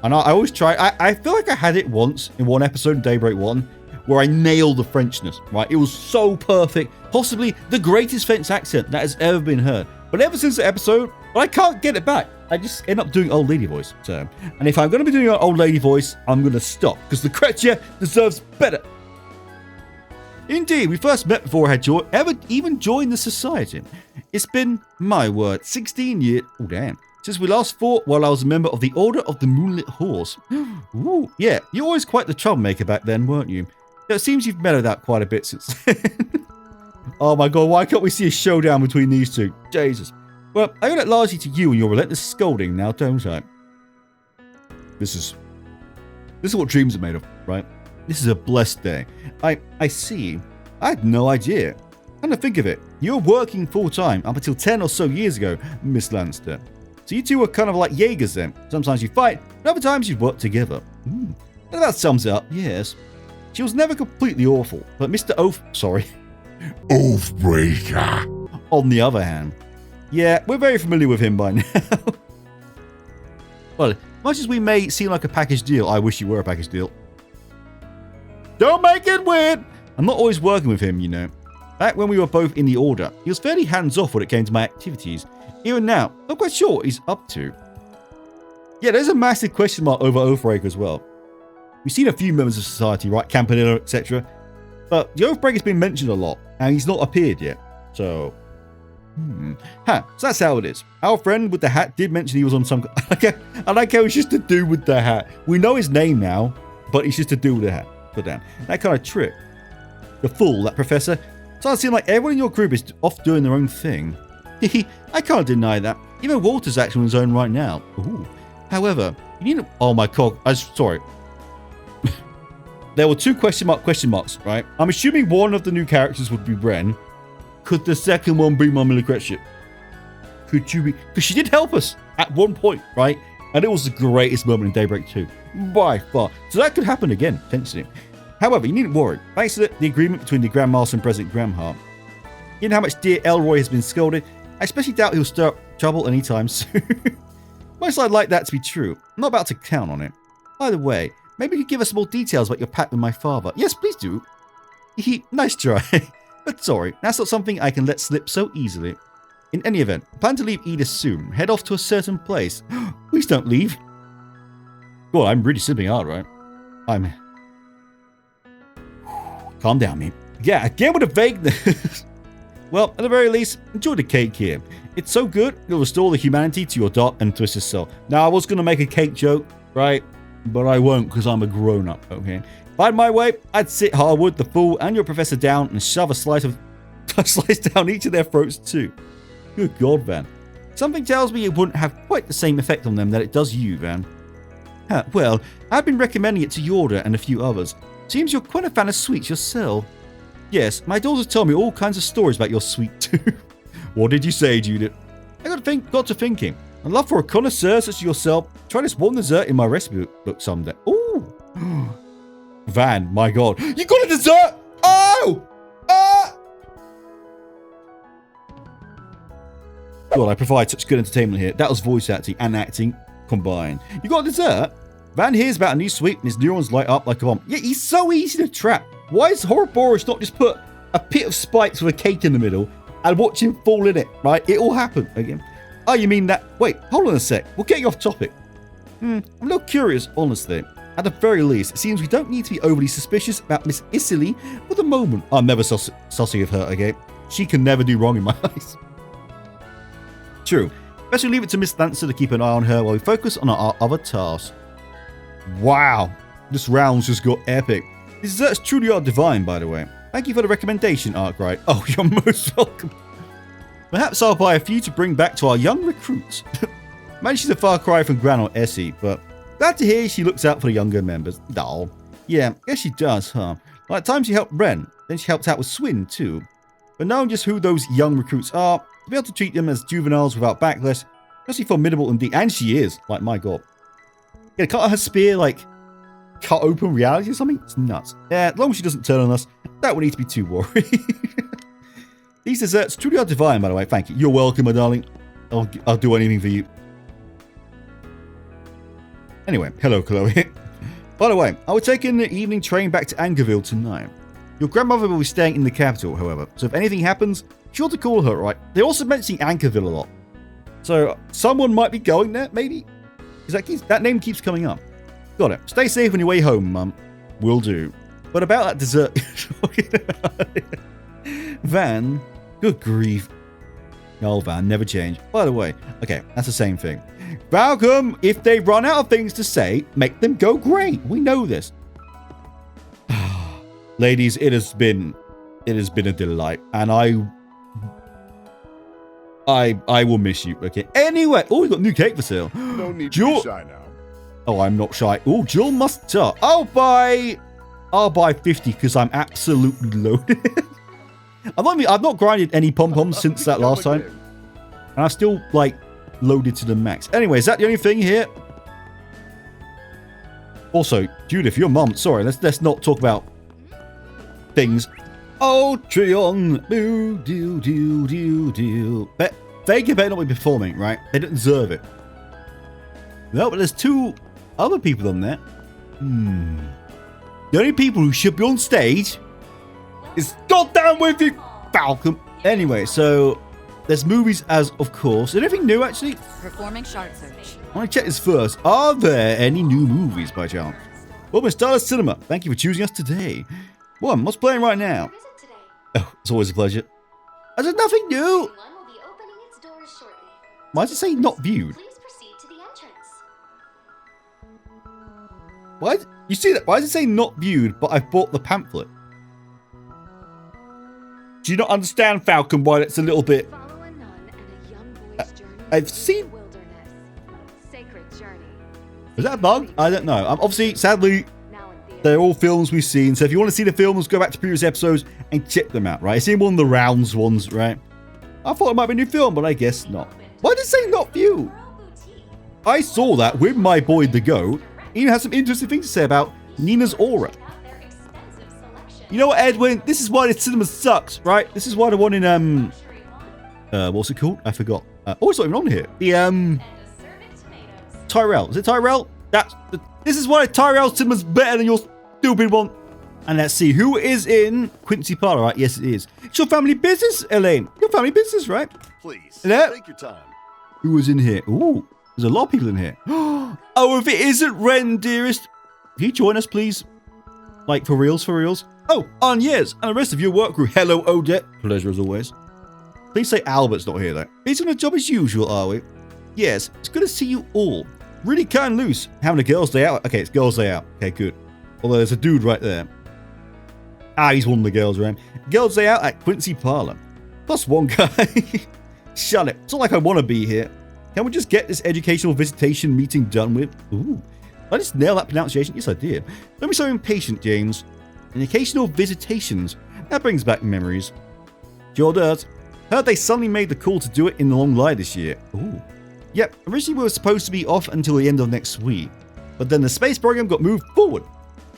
And I always try. I feel like I had it once in one episode in Daybreak 1 where I nailed the Frenchness, right? It was so perfect. Possibly the greatest French accent that has ever been heard. But ever since the episode, I can't get it back. I just end up doing old lady voice. So, and if I'm going to be doing an old lady voice, I'm going to stop because Lucrezia deserves better. Indeed, we first met before I had even joined the society. It's been, my word, 16 years. Oh, damn. Since we last fought while I was a member of the Order of the Moonlit Horse. Ooh, yeah, you're always quite the troublemaker back then, weren't you? It seems you've mellowed out quite a bit since then. Oh my God, why can't we see a showdown between these two? Jesus. Well, I owe that largely to you and your relentless scolding now, don't I? This is what dreams are made of, right? This is a blessed day. I see. I had no idea. Come to think of it, you were working full-time up until 10 or so years ago, Miss Lanster. So you two were kind of like Jaegers then. Sometimes you fight, but other times you work together. That sums it up, yes. She was never completely awful, but Mr. Oathbreaker, on the other hand. Yeah, we're very familiar with him by now. Well, much as we may seem like a package deal, I wish you were a package deal. Don't make it weird! I'm not always working with him, you know. Back when we were both in the Order, he was fairly hands-off when it came to my activities. Even now, not quite sure what he's up to. Yeah, there's a massive question mark over Oathbreaker as well. We've seen a few members of society, right? Campanella, etc. But the Oathbreaker's been mentioned a lot, and he's not appeared yet. So, so that's how it is. Our friend with the hat did mention he was on some... I like how he's just a dude with the hat. We know his name now, but he's just a dude with a hat. Put down. That kind of trick. The fool, that professor. Starts to seem like everyone in your group is off doing their own thing. I can't deny that. Even Walter's acting on his own right now. Ooh. However, you need to... Oh my God. Sorry. There were two question marks, right? I'm assuming one of the new characters would be Renne. Could the second one be Mama Lucrezia? Could you be... Because she did help us. at one point, right? And it was the greatest moment in Daybreak 2, by far. So that could happen again, potentially. However, you needn't worry. Thanks to the agreement between the Grandmaster and President Gramhart, you know how much dear Elroy has been scolded. I especially doubt he'll stir up trouble anytime soon. Most I'd like that to be true. I'm not about to count on it. By the way, maybe you could give us more details about your pact with my father. Yes, please do. Nice try. But sorry, that's not something I can let slip so easily. In any event, I plan to leave Edith soon. Head off to a certain place. Please don't leave. Well, I'm really slipping hard, right? Calm down, mate. Yeah, again with the vagueness. Well, at the very least, enjoy the cake here. It's so good, it'll restore the humanity to your dark and twisted soul. Now, I was going to make a cake joke, right? But I won't because I'm a grown-up, okay? If I had my way, I'd sit Harwood, the fool, and your professor down and shove a slice down each of their throats too. Good God, Van. Something tells me it wouldn't have quite the same effect on them that it does you, Van. Well, I've been recommending it to Yorda and a few others. Seems you're quite a fan of sweets yourself. Yes, my daughters tell me all kinds of stories about your sweet tooth. What did you say, Judith? I got to thinking. I'd love for a connoisseur such as yourself try this one dessert in my recipe book someday. Ooh. Van, my God. You got a dessert! Oh! God, I provide such good entertainment here. That was voice acting and acting combined. You got a dessert? Van hears about a new sweet and his neurons light up like a bomb. Yeah, he's so easy to trap. Why is Horrorboris not just put a pit of spikes with a cake in the middle and watch him fall in it, right? It all happened again. Oh, you mean that? Wait, hold on a sec. We'll get you off topic. I'm a little curious, honestly. At the very least, it seems we don't need to be overly suspicious about Miss Isily for the moment. I'm never sussy of her again. She can never do wrong in my eyes. True. Best we leave it to Miss Lanster to keep an eye on her while we focus on our other tasks. Wow. This round's just got epic. These desserts truly are divine, by the way. Thank you for the recommendation, Arkride. Oh, you're most welcome. Perhaps I'll buy a few to bring back to our young recruits. Maybe she's a far cry from Gran or Essie, but glad to hear she looks out for the younger members. Oh, yeah, guess she does, huh? Like times she helped Renne, then she helped out with Swin, too. But knowing just who those young recruits are, to be able to treat them as juveniles without backlash, especially formidable indeed, and she is, like, my God. Yeah, can't her spear, like, cut open reality or something? It's nuts. Yeah, as long as she doesn't turn on us, that would need to be too worried. These desserts truly are divine, by the way. Thank you. You're welcome, my darling. I'll do anything for you. Anyway, hello, Chloe. By the way, I will take in the evening train back to Angerville tonight. Your grandmother will be staying in the capital, however, so if anything happens, be sure to call her, right? They're also mentioning Angerville a lot. So, someone might be going there, maybe? Because that name keeps coming up. Got it. Stay safe on your way home, Mum. Will do. But about that dessert... Van, good grief. No, Van, never change. By the way, okay, that's the same thing. Malcolm, if they run out of things to say, make them go great. We know this. Ladies, it has been a delight, and I will miss you. Okay. Anyway, oh, we got new cake for sale. No need to be shy now. Oh, I'm not shy. Oh, Jill must start. I'll buy 50 because I'm absolutely loaded. I've not grinded any pom-poms since that last time. And I'm still, like, loaded to the max. Anyway, is that the only thing here? Also, Judith, your mum. Sorry, let's not talk about things. Oh, Trion. Boo, doo, doo, doo, doo. Vega better not be performing, right? They don't deserve it. No, but there's two other people on there. The only people who should be on stage is goddamn with you, Falcon. Anyway, so there's movies as of course. Anything new actually? Performing shard search. I want to check this first. Are there any new movies by chance? Well, Miss Stardust Cinema, thank you for choosing us today. One, what's playing right now? Oh, it's always a pleasure. There's nothing new. Why does it say not viewed? Why? You see that? Why does it say not viewed, but I've bought the pamphlet? Do you not understand, Falcon, why it's a little bit... I've seen... Is that a bug? I don't know. Obviously, sadly, they're all films we've seen. So if you want to see the films, go back to previous episodes and check them out, right? I've seen one of the rounds ones, right? I thought it might be a new film, but I guess not. Why did it say not viewed? I saw that with my boy the goat. He even has some interesting things to say about Nina's aura. You know what, Edwin? This is why the cinema sucks, right? This is why the one in what's it called? I forgot. Oh, it's not even on here. The Tyrell. Is it Tyrell? This is why Tyrell cinema's better than your stupid one. And let's see who is in Quincy Parlor, right? Yes, it is. It's your family business, Elaine. Your family business, right? Please, Hello? take your time. Who is in here? Ooh, there's a lot of people in here. Oh, if it isn't Renne, dearest. Can you join us, please? Like, for reals, for reals? Oh, Agnes and the rest of your work crew. Hello, Odette. Pleasure as always. Please say Albert's not here, though. He's on a job as usual, are we? Yes, it's good to see you all. Really cut and loose. Having a girls' day out. Okay, it's girls' day out. Okay, good. Although there's a dude right there. Ah, he's one of the girls around. Girls' day out at Quincy Parlor. Plus one guy. Shut it. It's not like I want to be here. Can we just get this educational visitation meeting done with? Ooh. Did I just nail that pronunciation? Yes, I did. Don't be so impatient, James. Educational visitations. That brings back memories. Sure does. Heard they suddenly made the call to do it in the long lie this year. Ooh. Yep, originally we were supposed to be off until the end of next week. But then the space program got moved forward.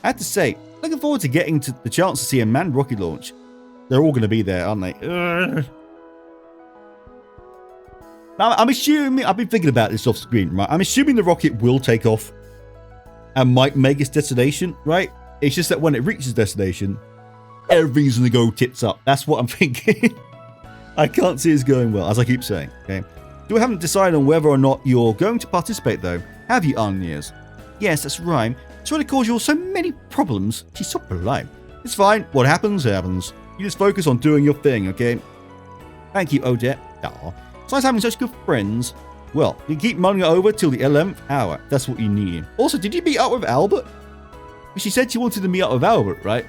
I have to say, looking forward to getting to the chance to see a manned rocket launch. They're all going to be there, aren't they? I'm assuming, I've been thinking about this off screen, right? I'm assuming the rocket will take off and might make its destination, right? It's just that when it reaches destination, everything's going to go tits up. That's what I'm thinking. I can't see it's going well, as I keep saying, okay? You haven't decided on whether or not you're going to participate, though, have you, Agnes? Yes, that's right. It's really caused you all so many problems. She's so polite. It's fine. What happens, happens. You just focus on doing your thing, okay? Thank you, Odette. Aw. It's nice having such good friends. Well, you keep mulling it over till the 11th hour. That's what you need. Also, did you meet up with Albert? She said she wanted to meet up with Albert, right?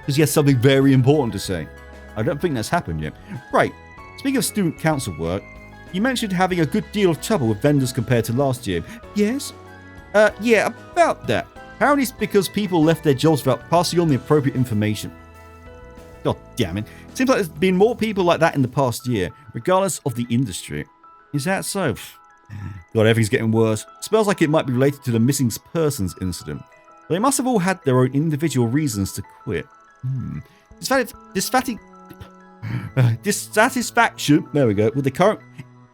Because he has something very important to say. I don't think that's happened yet. Right. Speaking of student council work, you mentioned having a good deal of trouble with vendors compared to last year. Yes? Yeah, about that. Apparently it's because people left their jobs without passing on the appropriate information. God damn it. Seems like there's been more people like that in the past year, regardless of the industry. Is that so? God, everything's getting worse. Smells like it might be related to the missing persons incident. They must have all had their own individual reasons to quit. Dissatisfaction, there we go, with the current...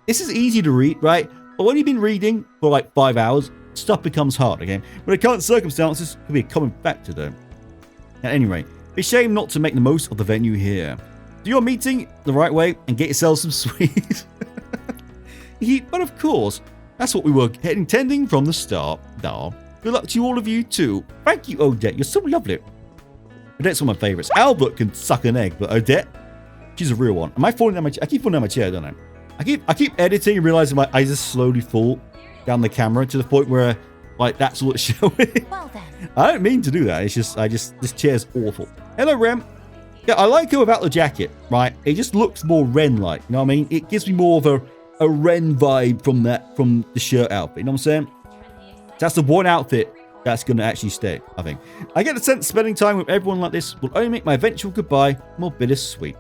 This is easy to read, right? But when you've been reading for like 5 hours, stuff becomes hard, okay? But the current circumstances could be a common factor, though. At any rate, it's a shame not to make the most of the venue here. Do your meeting the right way and get yourself some sweets. But of course, that's what we were intending from the start. Good luck to all of you, too. Thank you, Odette. You're so lovely. Odette's one of my favorites. Albert can suck an egg, but Odette, she's a real one. Am I falling down my chair? I keep falling down my chair, don't I? I keep editing and realizing I just slowly fall down the camera to the point where like that's what's showing. Well then. I don't mean to do that. It's just this chair's awful. Hello, Rem. Yeah, I like her without the jacket, right? It just looks more Renne-like. You know what I mean? It gives me more of a Renne vibe from the shirt outfit. You know what I'm saying? That's the one outfit that's going to actually stay, I think. I get the sense spending time with everyone like this will only make my eventual goodbye more bittersweet.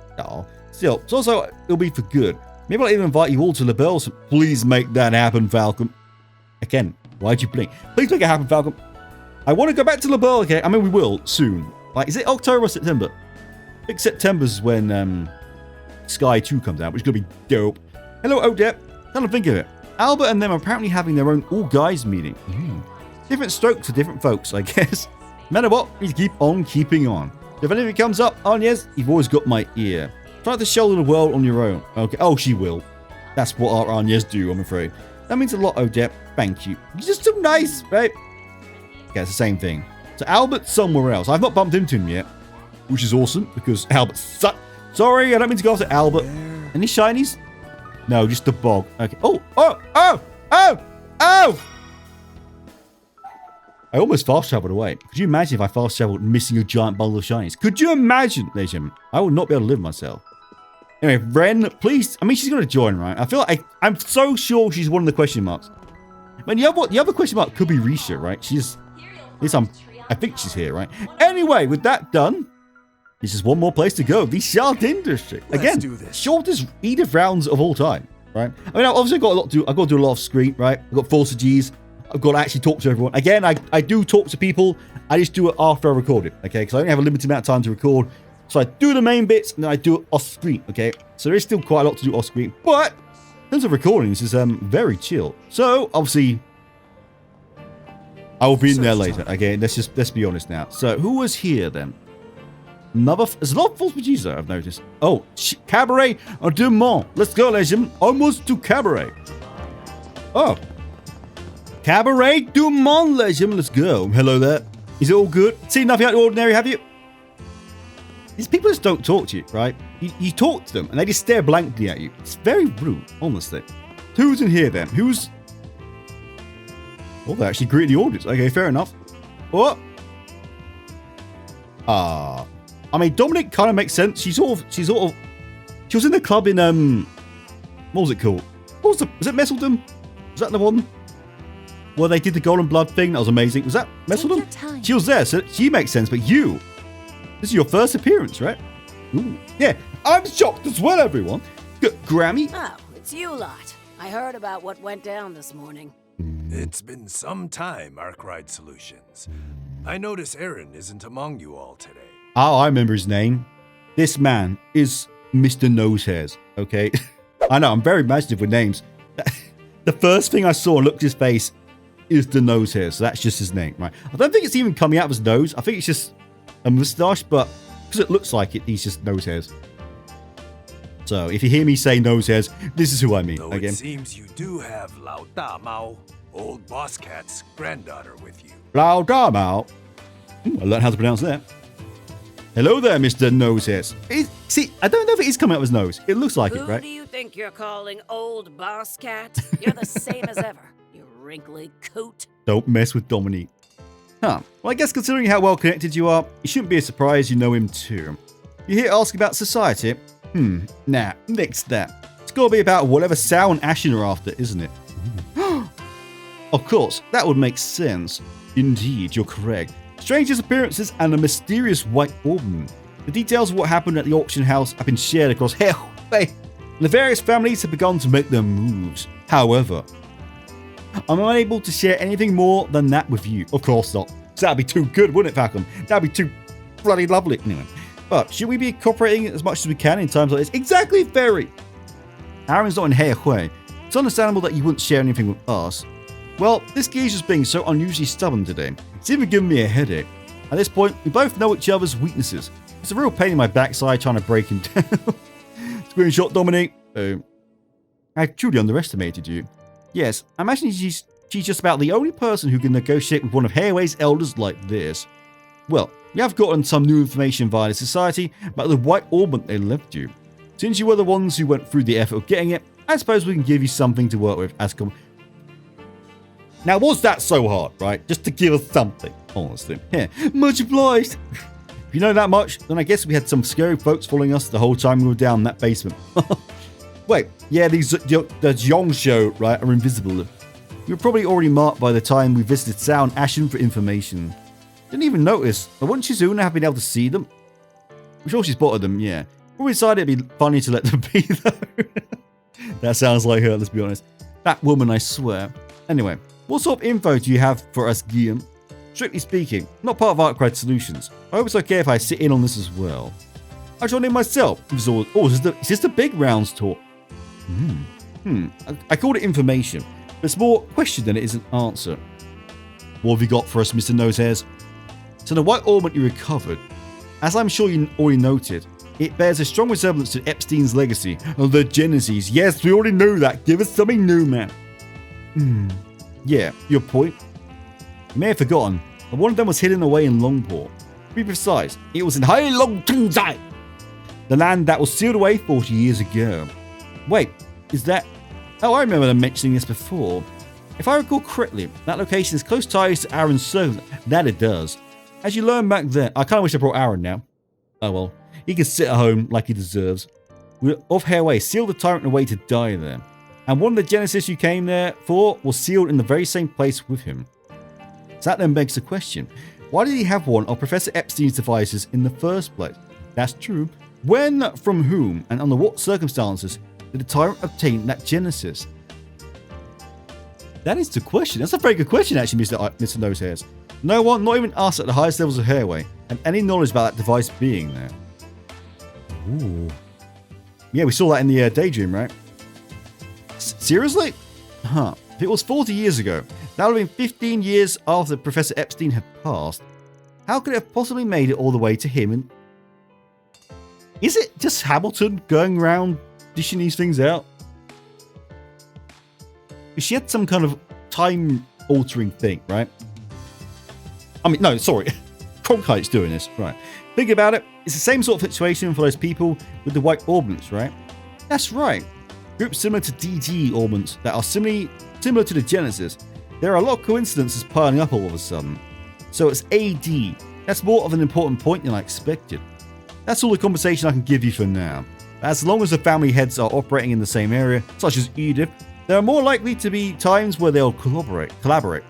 Still, it's also, it'll be for good. Maybe I'll even invite you all to LaBelle, so please make that happen, Falcon. Again, why'd you blink? Please make it happen, Falcon. I want to go back to LaBelle, okay? I mean, we will soon. Like, is it October or September? I think September's when Sky 2 comes out, which is going to be dope. Hello, Odette. Come to think of it. Albert and them are apparently having their own all-guys meeting. Different strokes for different folks, I guess. No matter what, we keep on keeping on. If anything comes up, Agnes, you've always got my ear. Try to shoulder the world on your own. Okay. Oh, she will. That's what our Agnes do, I'm afraid. That means a lot, Odette. Thank you. You're just so nice, right? Okay, it's the same thing. So Albert's somewhere else. I've not bumped into him yet, which is awesome because Albert sucks. Sorry, I don't mean to go after Albert. Any shinies? No, just the bog. Okay. Oh! I almost fast traveled away. Could you imagine if I fast traveled missing a giant bundle of shinies? Could you imagine, ladies and gentlemen? I would not be able to live myself. Anyway, Renne, please. I mean, she's going to join, right? I feel like I'm so sure she's one of the question marks. I mean, the other question mark could be Risha, right? I think she's here, right? Anyway, with that done, there's just one more place to go. The Shard Industry. Again, shortest Edith rounds of all time. right? I mean, obviously I've got to do a lot of screen, right? I've got 4 G's. I've got to actually talk to everyone. Again, I do talk to people. I just do it after I record it, okay? Because I only have a limited amount of time to record. So I do the main bits, and then I do it off screen, okay? So there is still quite a lot to do off screen. But in terms of recording, this is very chill. So, obviously, I will be in there later, okay? Let's be honest now. So, who was here then? There's a lot of false G's there, I've noticed. Oh, Cabaret du Mont. Let's go, legend. Almost to Cabaret. Oh. Cabaret du Mont, legend. Let's go. Hello there. Is it all good? See nothing out of the ordinary, have you? These people just don't talk to you, right? You talk to them, and they just stare blankly at you. It's very rude, honestly. Who's in here, then? Who's... Oh, they actually greeted the audience. Okay, fair enough. What? I mean, Dominic kind of makes sense. She was in the club in, what was it called? Was it Messeldom? Was that the one where they did the Golden Blood thing? That was amazing. Was that Messeldom? She was there, so she makes sense, but you... This is your first appearance, right? Ooh. Yeah, I'm shocked as well, everyone. Grammy? Oh, it's you lot. I heard about what went down this morning. It's been some time, Arkride Solutions. I notice Aaron isn't among you all today. Oh, I remember his name. This man is Mr. Nosehairs, okay? I know, I'm very imaginative with names. The first thing I saw and looked at his face is the Nosehairs, so that's just his name, right? I don't think it's even coming out of his nose. I think it's just a moustache, but because it looks like it, he's just Nosehairs. So if you hear me say Nosehairs, this is who I mean. Though again. It seems you do have Lao Da Mao, old Boss Cat's granddaughter, with you. Lao Da Mao. I learned how to pronounce that. Hello there, Mr. Nosehairs. See, I don't know if it is coming out of his nose. It looks like it, right? Who do you think you're calling old Boss Cat? You're the same as ever, you wrinkly coot. Don't mess with Dominique. Huh. Well, I guess considering how well connected you are, it shouldn't be a surprise you know him too. You're here asking about society? Nah, nix that. It's gotta be about whatever Sal and Ashen are after, isn't it? Of course, that would make sense. Indeed, you're correct. Strange disappearances and a mysterious White Orbment. The details of what happened at the auction house have been shared across hell. And the various families have begun to make their moves. However, I'm unable to share anything more than that with you. Of course not. So that'd be too good, wouldn't it, Falcon? That'd be too bloody lovely. Anyway. But should we be cooperating as much as we can in times like this? Exactly, very. Aaron's not in Heihui. It's understandable that you wouldn't share anything with us. Well, this geezer's being so unusually stubborn today. It's even giving me a headache. At this point, we both know each other's weaknesses. It's a real pain in my backside trying to break him down. Screenshot, Dominique. I truly underestimated you. Yes, I imagine she's just about the only person who can negotiate with one of Heihui's elders like this. Well, we have gotten some new information via the society about the White Orbment they left you. Since you were the ones who went through the effort of getting it, I suppose we can give you something to work with as Now, was that so hard, right? Just to give us something, honestly. Yeah, much obliged. If you know that much, then I guess we had some scary folks following us the whole time we were down in that basement. Wait, yeah, the Zhong show, right, are invisible. You were probably already marked by the time we visited Sao and Ashen for information. Didn't even notice, but wouldn't Shizuna have been able to see them? I'm sure she spotted them, yeah. We decided it'd be funny to let them be, though. That sounds like her, let's be honest. That woman, I swear. Anyway, what sort of info do you have for us, Guillaume? Strictly speaking, I'm not part of Arkride Solutions. I hope it's okay if I sit in on this as well. I joined in myself. Is this the big rounds talk? I called it information, but it's more question than it is an answer. What have you got for us, Mr. Nosehairs? So the White Orbment you recovered, as I'm sure you already noted, it bears a strong resemblance to Epstein's legacy, the Genesis. Yes, we already knew that. Give us something new, man. Yeah, your point. You may have forgotten, but one of them was hidden away in Longport. To be precise, it was in Hai Long Tungzai, the land that was sealed away 40 years ago. Wait, is that... Oh, I remember them mentioning this before. If I recall correctly, that location is close ties to Aaron's circle. That it does. As you learned back then, I kind of wish I brought Aaron now. Oh well, he can sit at home like he deserves. We were off Heihui, sealed the tyrant away to die there. And one of the Genesis you came there for was sealed in the very same place with him. So that then begs the question, why did he have one of Professor Epstein's devices in the first place? That's true. When, from whom, and under what circumstances did the tyrant obtain that genesis? That is the question. That's a very good question, actually, Mr. Nose Hairs. No one, not even us at the highest levels of Hairway, have any knowledge about that device being there. Ooh. Yeah, we saw that in the daydream, right? Seriously? Huh. If it was 40 years ago, that would have been 15 years after Professor Epstein had passed. How could it have possibly made it all the way to him? And is it just Hamilton going around dishing these things out? She had some kind of time-altering thing, right? I mean, no, sorry. Cronkite's doing this, right? Think about it. It's the same sort of situation for those people with the White Orbments, right? That's right. Groups similar to DG Orbments that are similar to the Genesis. There are a lot of coincidences piling up all of a sudden. So it's AD. That's more of an important point than I expected. That's all the conversation I can give you for now. As long as the family heads are operating in the same area, such as Edith, there are more likely to be times where they'll collaborate.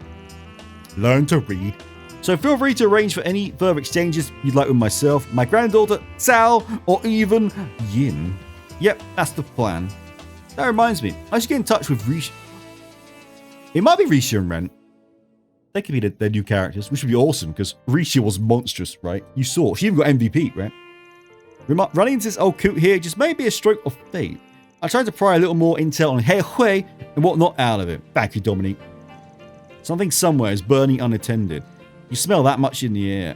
Learn to read. So feel free to arrange for any further exchanges you'd like with myself, my granddaughter, Sal, or even Yin. Yep, that's the plan. That reminds me, I should get in touch with Risha. It might be Risha and Renne. They could be their new characters, which would be awesome, because Risha was monstrous, right? You saw, she even got MVP, right? Running into this old coot here just may be a stroke of fate. I tried to pry a little more intel on Hairway and whatnot out of it. Thank you, Dominique. Something somewhere is burning unattended. You smell that much in the air.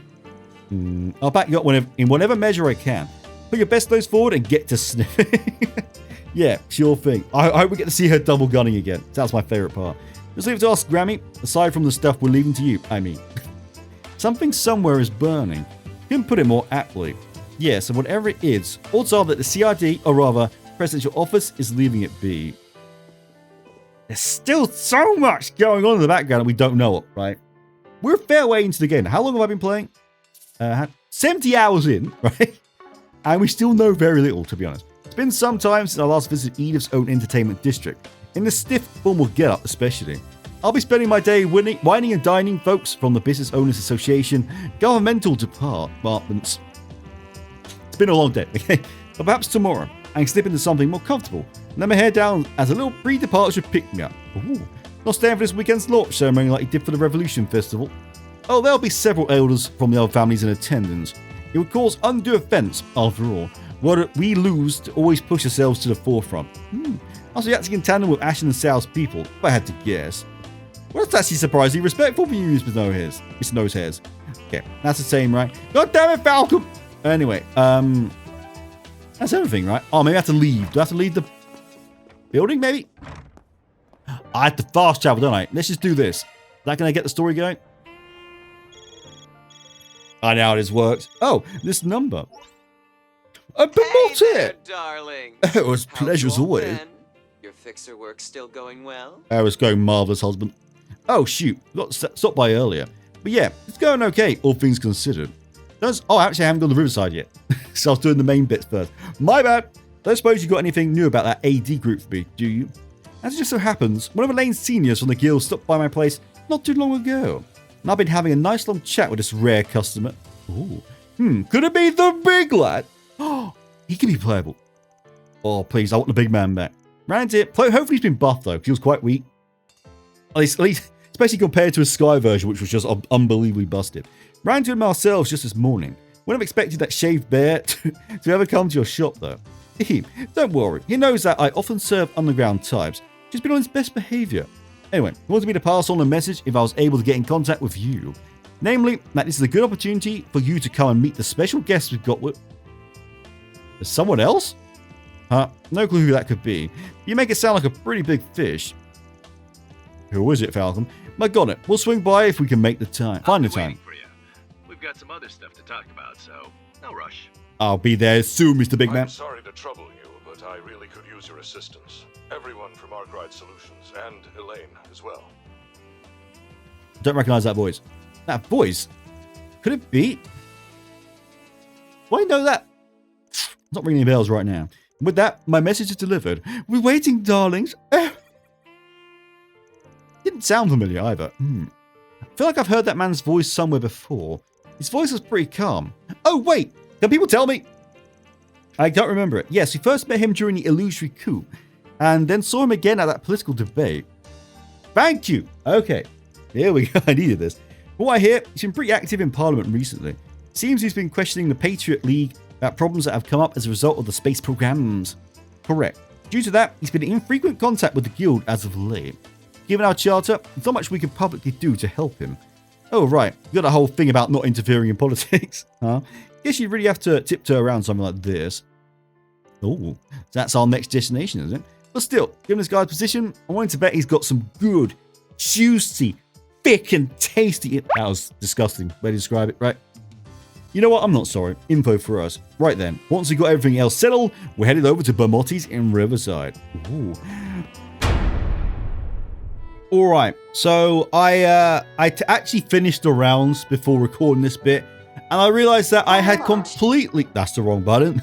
I'll back you up in whatever measure I can. Put your best nose forward and get to sniffing. Yeah, sure thing. I hope we get to see her double gunning again. That's my favourite part. Just leave it to us, Grammy. Aside from the stuff we're leaving to you, I mean. Something somewhere is burning. You can put it more aptly. Yes, and whatever it is, odds are that the CRD, or rather, Presidential Office, is leaving it be. There's still so much going on in the background that we don't know it, right? We're a fair way into the game. How long have I been playing? 70 hours in, right? And we still know very little, to be honest. It's been some time since I last visited Edith's own entertainment district. In the stiff formal get-up, especially. I'll be spending my day whining and dining folks from the Business Owners Association, governmental departments. It's been a long day, okay? But perhaps tomorrow, I can slip into something more comfortable. Let me head down as a little pre-departure pick-me-up. Ooh. Not staying for this weekend's launch ceremony like you did for the Revolution Festival. Oh, there'll be several elders from the other families in attendance. It would cause undue offence, after all. What we lose to always push ourselves to the forefront. I was acting in tandem with Ashen and Sal's people, if I had to guess. Well, that's actually surprisingly respectful for you, Mr. Nose Hairs. Okay, that's the same, right? God damn it, Falcon! Anyway, that's everything, right? Oh, maybe I have to leave. Do I have to leave the building, maybe? I have to fast travel, don't I? Let's just do this. Is that going to get the story going? I know how this works. Oh, this number. A promoted! Darling. It was pleasure as always. Your fixer work still going well? I was going marvellous, husband. Oh, shoot. Got stopped by earlier. But yeah, it's going okay, all things considered. Oh, actually, I haven't gone to the Riverside yet. So I was doing the main bits first. My bad. Don't suppose you got anything new about that AD group for me, do you? As it just so happens, one of Elaine's seniors from the guild stopped by my place not too long ago. And I've been having a nice long chat with this rare customer. Ooh. Could it be the big lad? Oh, he can be playable. Oh, please, I want the big man back. Ran into it. Hopefully he's been buffed, though, because he was quite weak. At least, especially compared to his Sky version, which was just unbelievably busted. Ran into him ourselves just this morning. Wouldn't have expected that shaved bear to ever come to your shop, though. Don't worry. He knows that I often serve underground types. Just been on his best behaviour. Anyway, he wanted me to pass on a message if I was able to get in contact with you. Namely, that this is a good opportunity for you to come and meet the special guest we've got with... There's someone else? Huh? No clue who that could be. You make it sound like a pretty big fish. Who is it, Falcon? My God, we'll swing by if we can make the time. Find the time. For you. We've got some other stuff to talk about, so no rush. I'll be there soon, Mr. Big Man. I'm sorry to trouble you, but I really could use your assistance. Everyone from Arkride Solutions, and Elaine as well. Don't recognize that voice. That voice? Could it be? Why know that? It's not ringing any bells right now. With that, my message is delivered. We're waiting, darlings. Didn't sound familiar either. I feel like I've heard that man's voice somewhere before. His voice was pretty calm. Oh, wait! Can people tell me? I don't remember it. Yes, we first met him during the illusory coup, and then saw him again at that political debate. Thank you. Okay, here we go. I needed this. From what I hear, he's been pretty active in Parliament recently. Seems he's been questioning the Patriot League about problems that have come up as a result of the space programs. Correct. Due to that, he's been in frequent contact with the guild as of late. Given our charter, there's not much we can publicly do to help him. Oh, right. You got a whole thing about not interfering in politics, huh? Guess you really have to tiptoe around something like this. Oh, that's our next destination, isn't it? But still, given this guy's position, I'm willing to bet he's got some good, juicy, thick and tasty... That was disgusting way to describe it, right? You know what? I'm not sorry. Info for us. Right then, once we got everything else settled, we're headed over to Bermotti's in Riverside. Ooh. Alright, so I actually finished the rounds before recording this bit, and I realized that I had completely... That's the wrong button.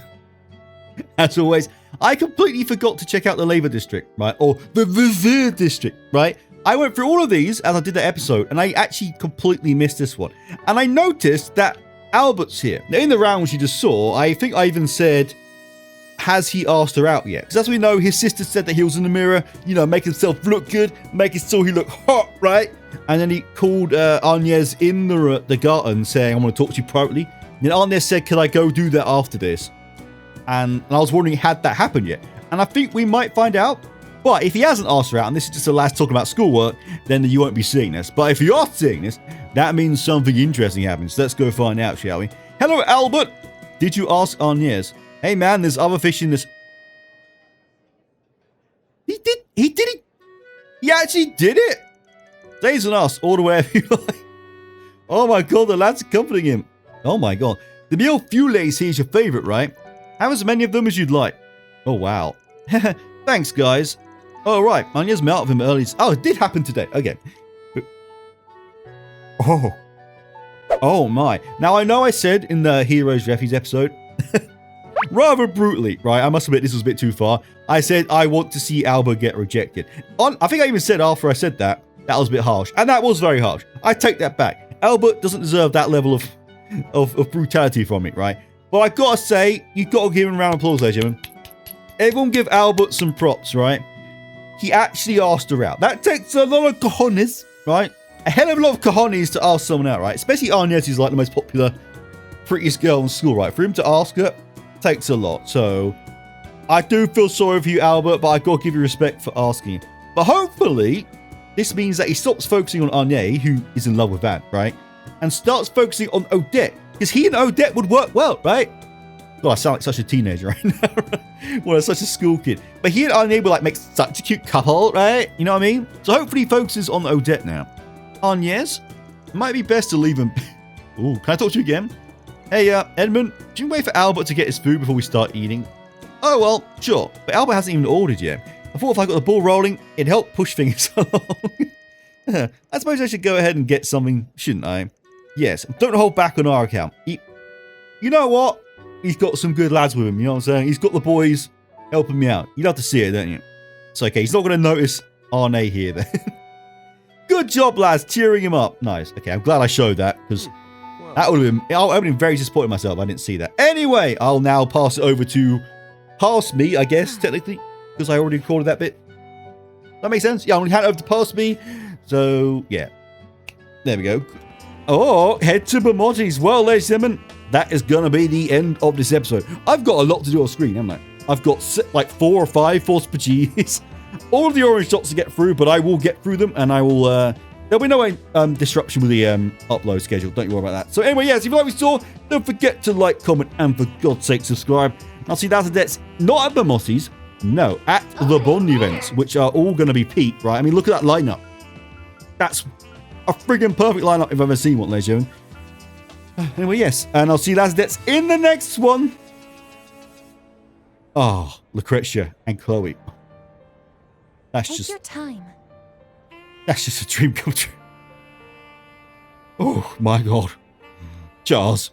As always, I completely forgot to check out the Labour District, right? Or the Reserve District, right? I went through all of these as I did the episode, and I actually completely missed this one. And I noticed that Albert's here. Now, in the rounds you just saw, I think I even said, has he asked her out yet? Because as we know, his sister said that he was in the mirror, you know, making himself look good, making sure he looked hot, right? And then he called Agnes in the garden saying, I want to talk to you privately. And then Agnes said, could I go do that after this? And I was wondering, had that happened yet? And I think we might find out. But if he hasn't asked her out, and this is just the last talking about schoolwork, then you won't be seeing this. But if you are seeing this, that means something interesting happens. Let's go find out, shall we? Hello, Albert. Did you ask Agnes? Hey, man, there's other fish in this. He did it. He actually did it. Days on us, all the way if you like. Oh my god, the lad's accompanying him. Oh my god. The meal fulays here is your favorite, right? Have as many of them as you'd like. Oh, wow. Thanks, guys. Oh, right. Agnes met up with him early. Oh, it did happen today. Okay. Oh. Oh, my. Now, I know I said in the Heroes Refuge episode, rather brutally, right? I must admit this was a bit too far. I said I want to see Albert get rejected. I think I even said after I said that was a bit harsh. And that was very harsh. I take that back. Albert doesn't deserve that level of brutality from it, right? But I gotta say, you gotta give him a round of applause there, gentlemen. Everyone give Albert some props, right? He actually asked her out. That takes a lot of cojones, right? A hell of a lot of cojones to ask someone out, right? Especially Agnes, who's like the most popular, prettiest girl in school, right? For him to ask her takes a lot. So I do feel sorry for you, Albert, but I gotta give you respect for asking. But hopefully, this means that he stops focusing on Agnes, who is in love with Van, right? And starts focusing on Odette, because he and Odette would work well, right? God, I sound like such a teenager right now. Well, I'm such a school kid. But he and Agnes would like make such a cute couple, right? You know what I mean? So hopefully he focuses on Odette now. Agnes, might be best to leave him. Ooh, can I talk to you again? Hey, Edmund, do you wait for Albert to get his food before we start eating? Oh, well, sure. But Albert hasn't even ordered yet. I thought if I got the ball rolling, it'd help push things along. I suppose I should go ahead and get something, shouldn't I? Yes, don't hold back on our account. You know what? He's got some good lads with him, you know what I'm saying? He's got the boys helping me out. You'd have to see it, don't you? It's okay, he's not going to notice Arne here then. Good job, lads, cheering him up. Nice. Okay, I'm glad I showed that, because that would have been... I would have been very disappointed myself if I didn't see that. Anyway, I'll now pass it over to... Past me, I guess, technically, because I already recorded that bit. That makes sense? Yeah, I'm going to hand it over to past me. So, yeah. There we go. Oh, head to Bermotti's. Well, ladies and gentlemen, that is going to be the end of this episode. I've got a lot to do on screen, haven't I? I've got like 4 or 5 force pages. All of the orange dots to get through, but I will get through them, and I will... there'll be no disruption with the upload schedule. Don't you worry about that. So anyway, yes, if you like what you saw, don't forget to like, comment, and for God's sake, subscribe. I'll see that that's not at Bermotti's. No, at the Bond events, which are all going to be peak, right? I mean, look at that lineup. That's a friggin' perfect lineup if I've ever seen one, ladies and gentlemen. Anyway, yes, and I'll see that's in the next one. Oh, Lucrezia and Chloe. That's Take just your time. That's just a dream come true. Oh my god. Charles.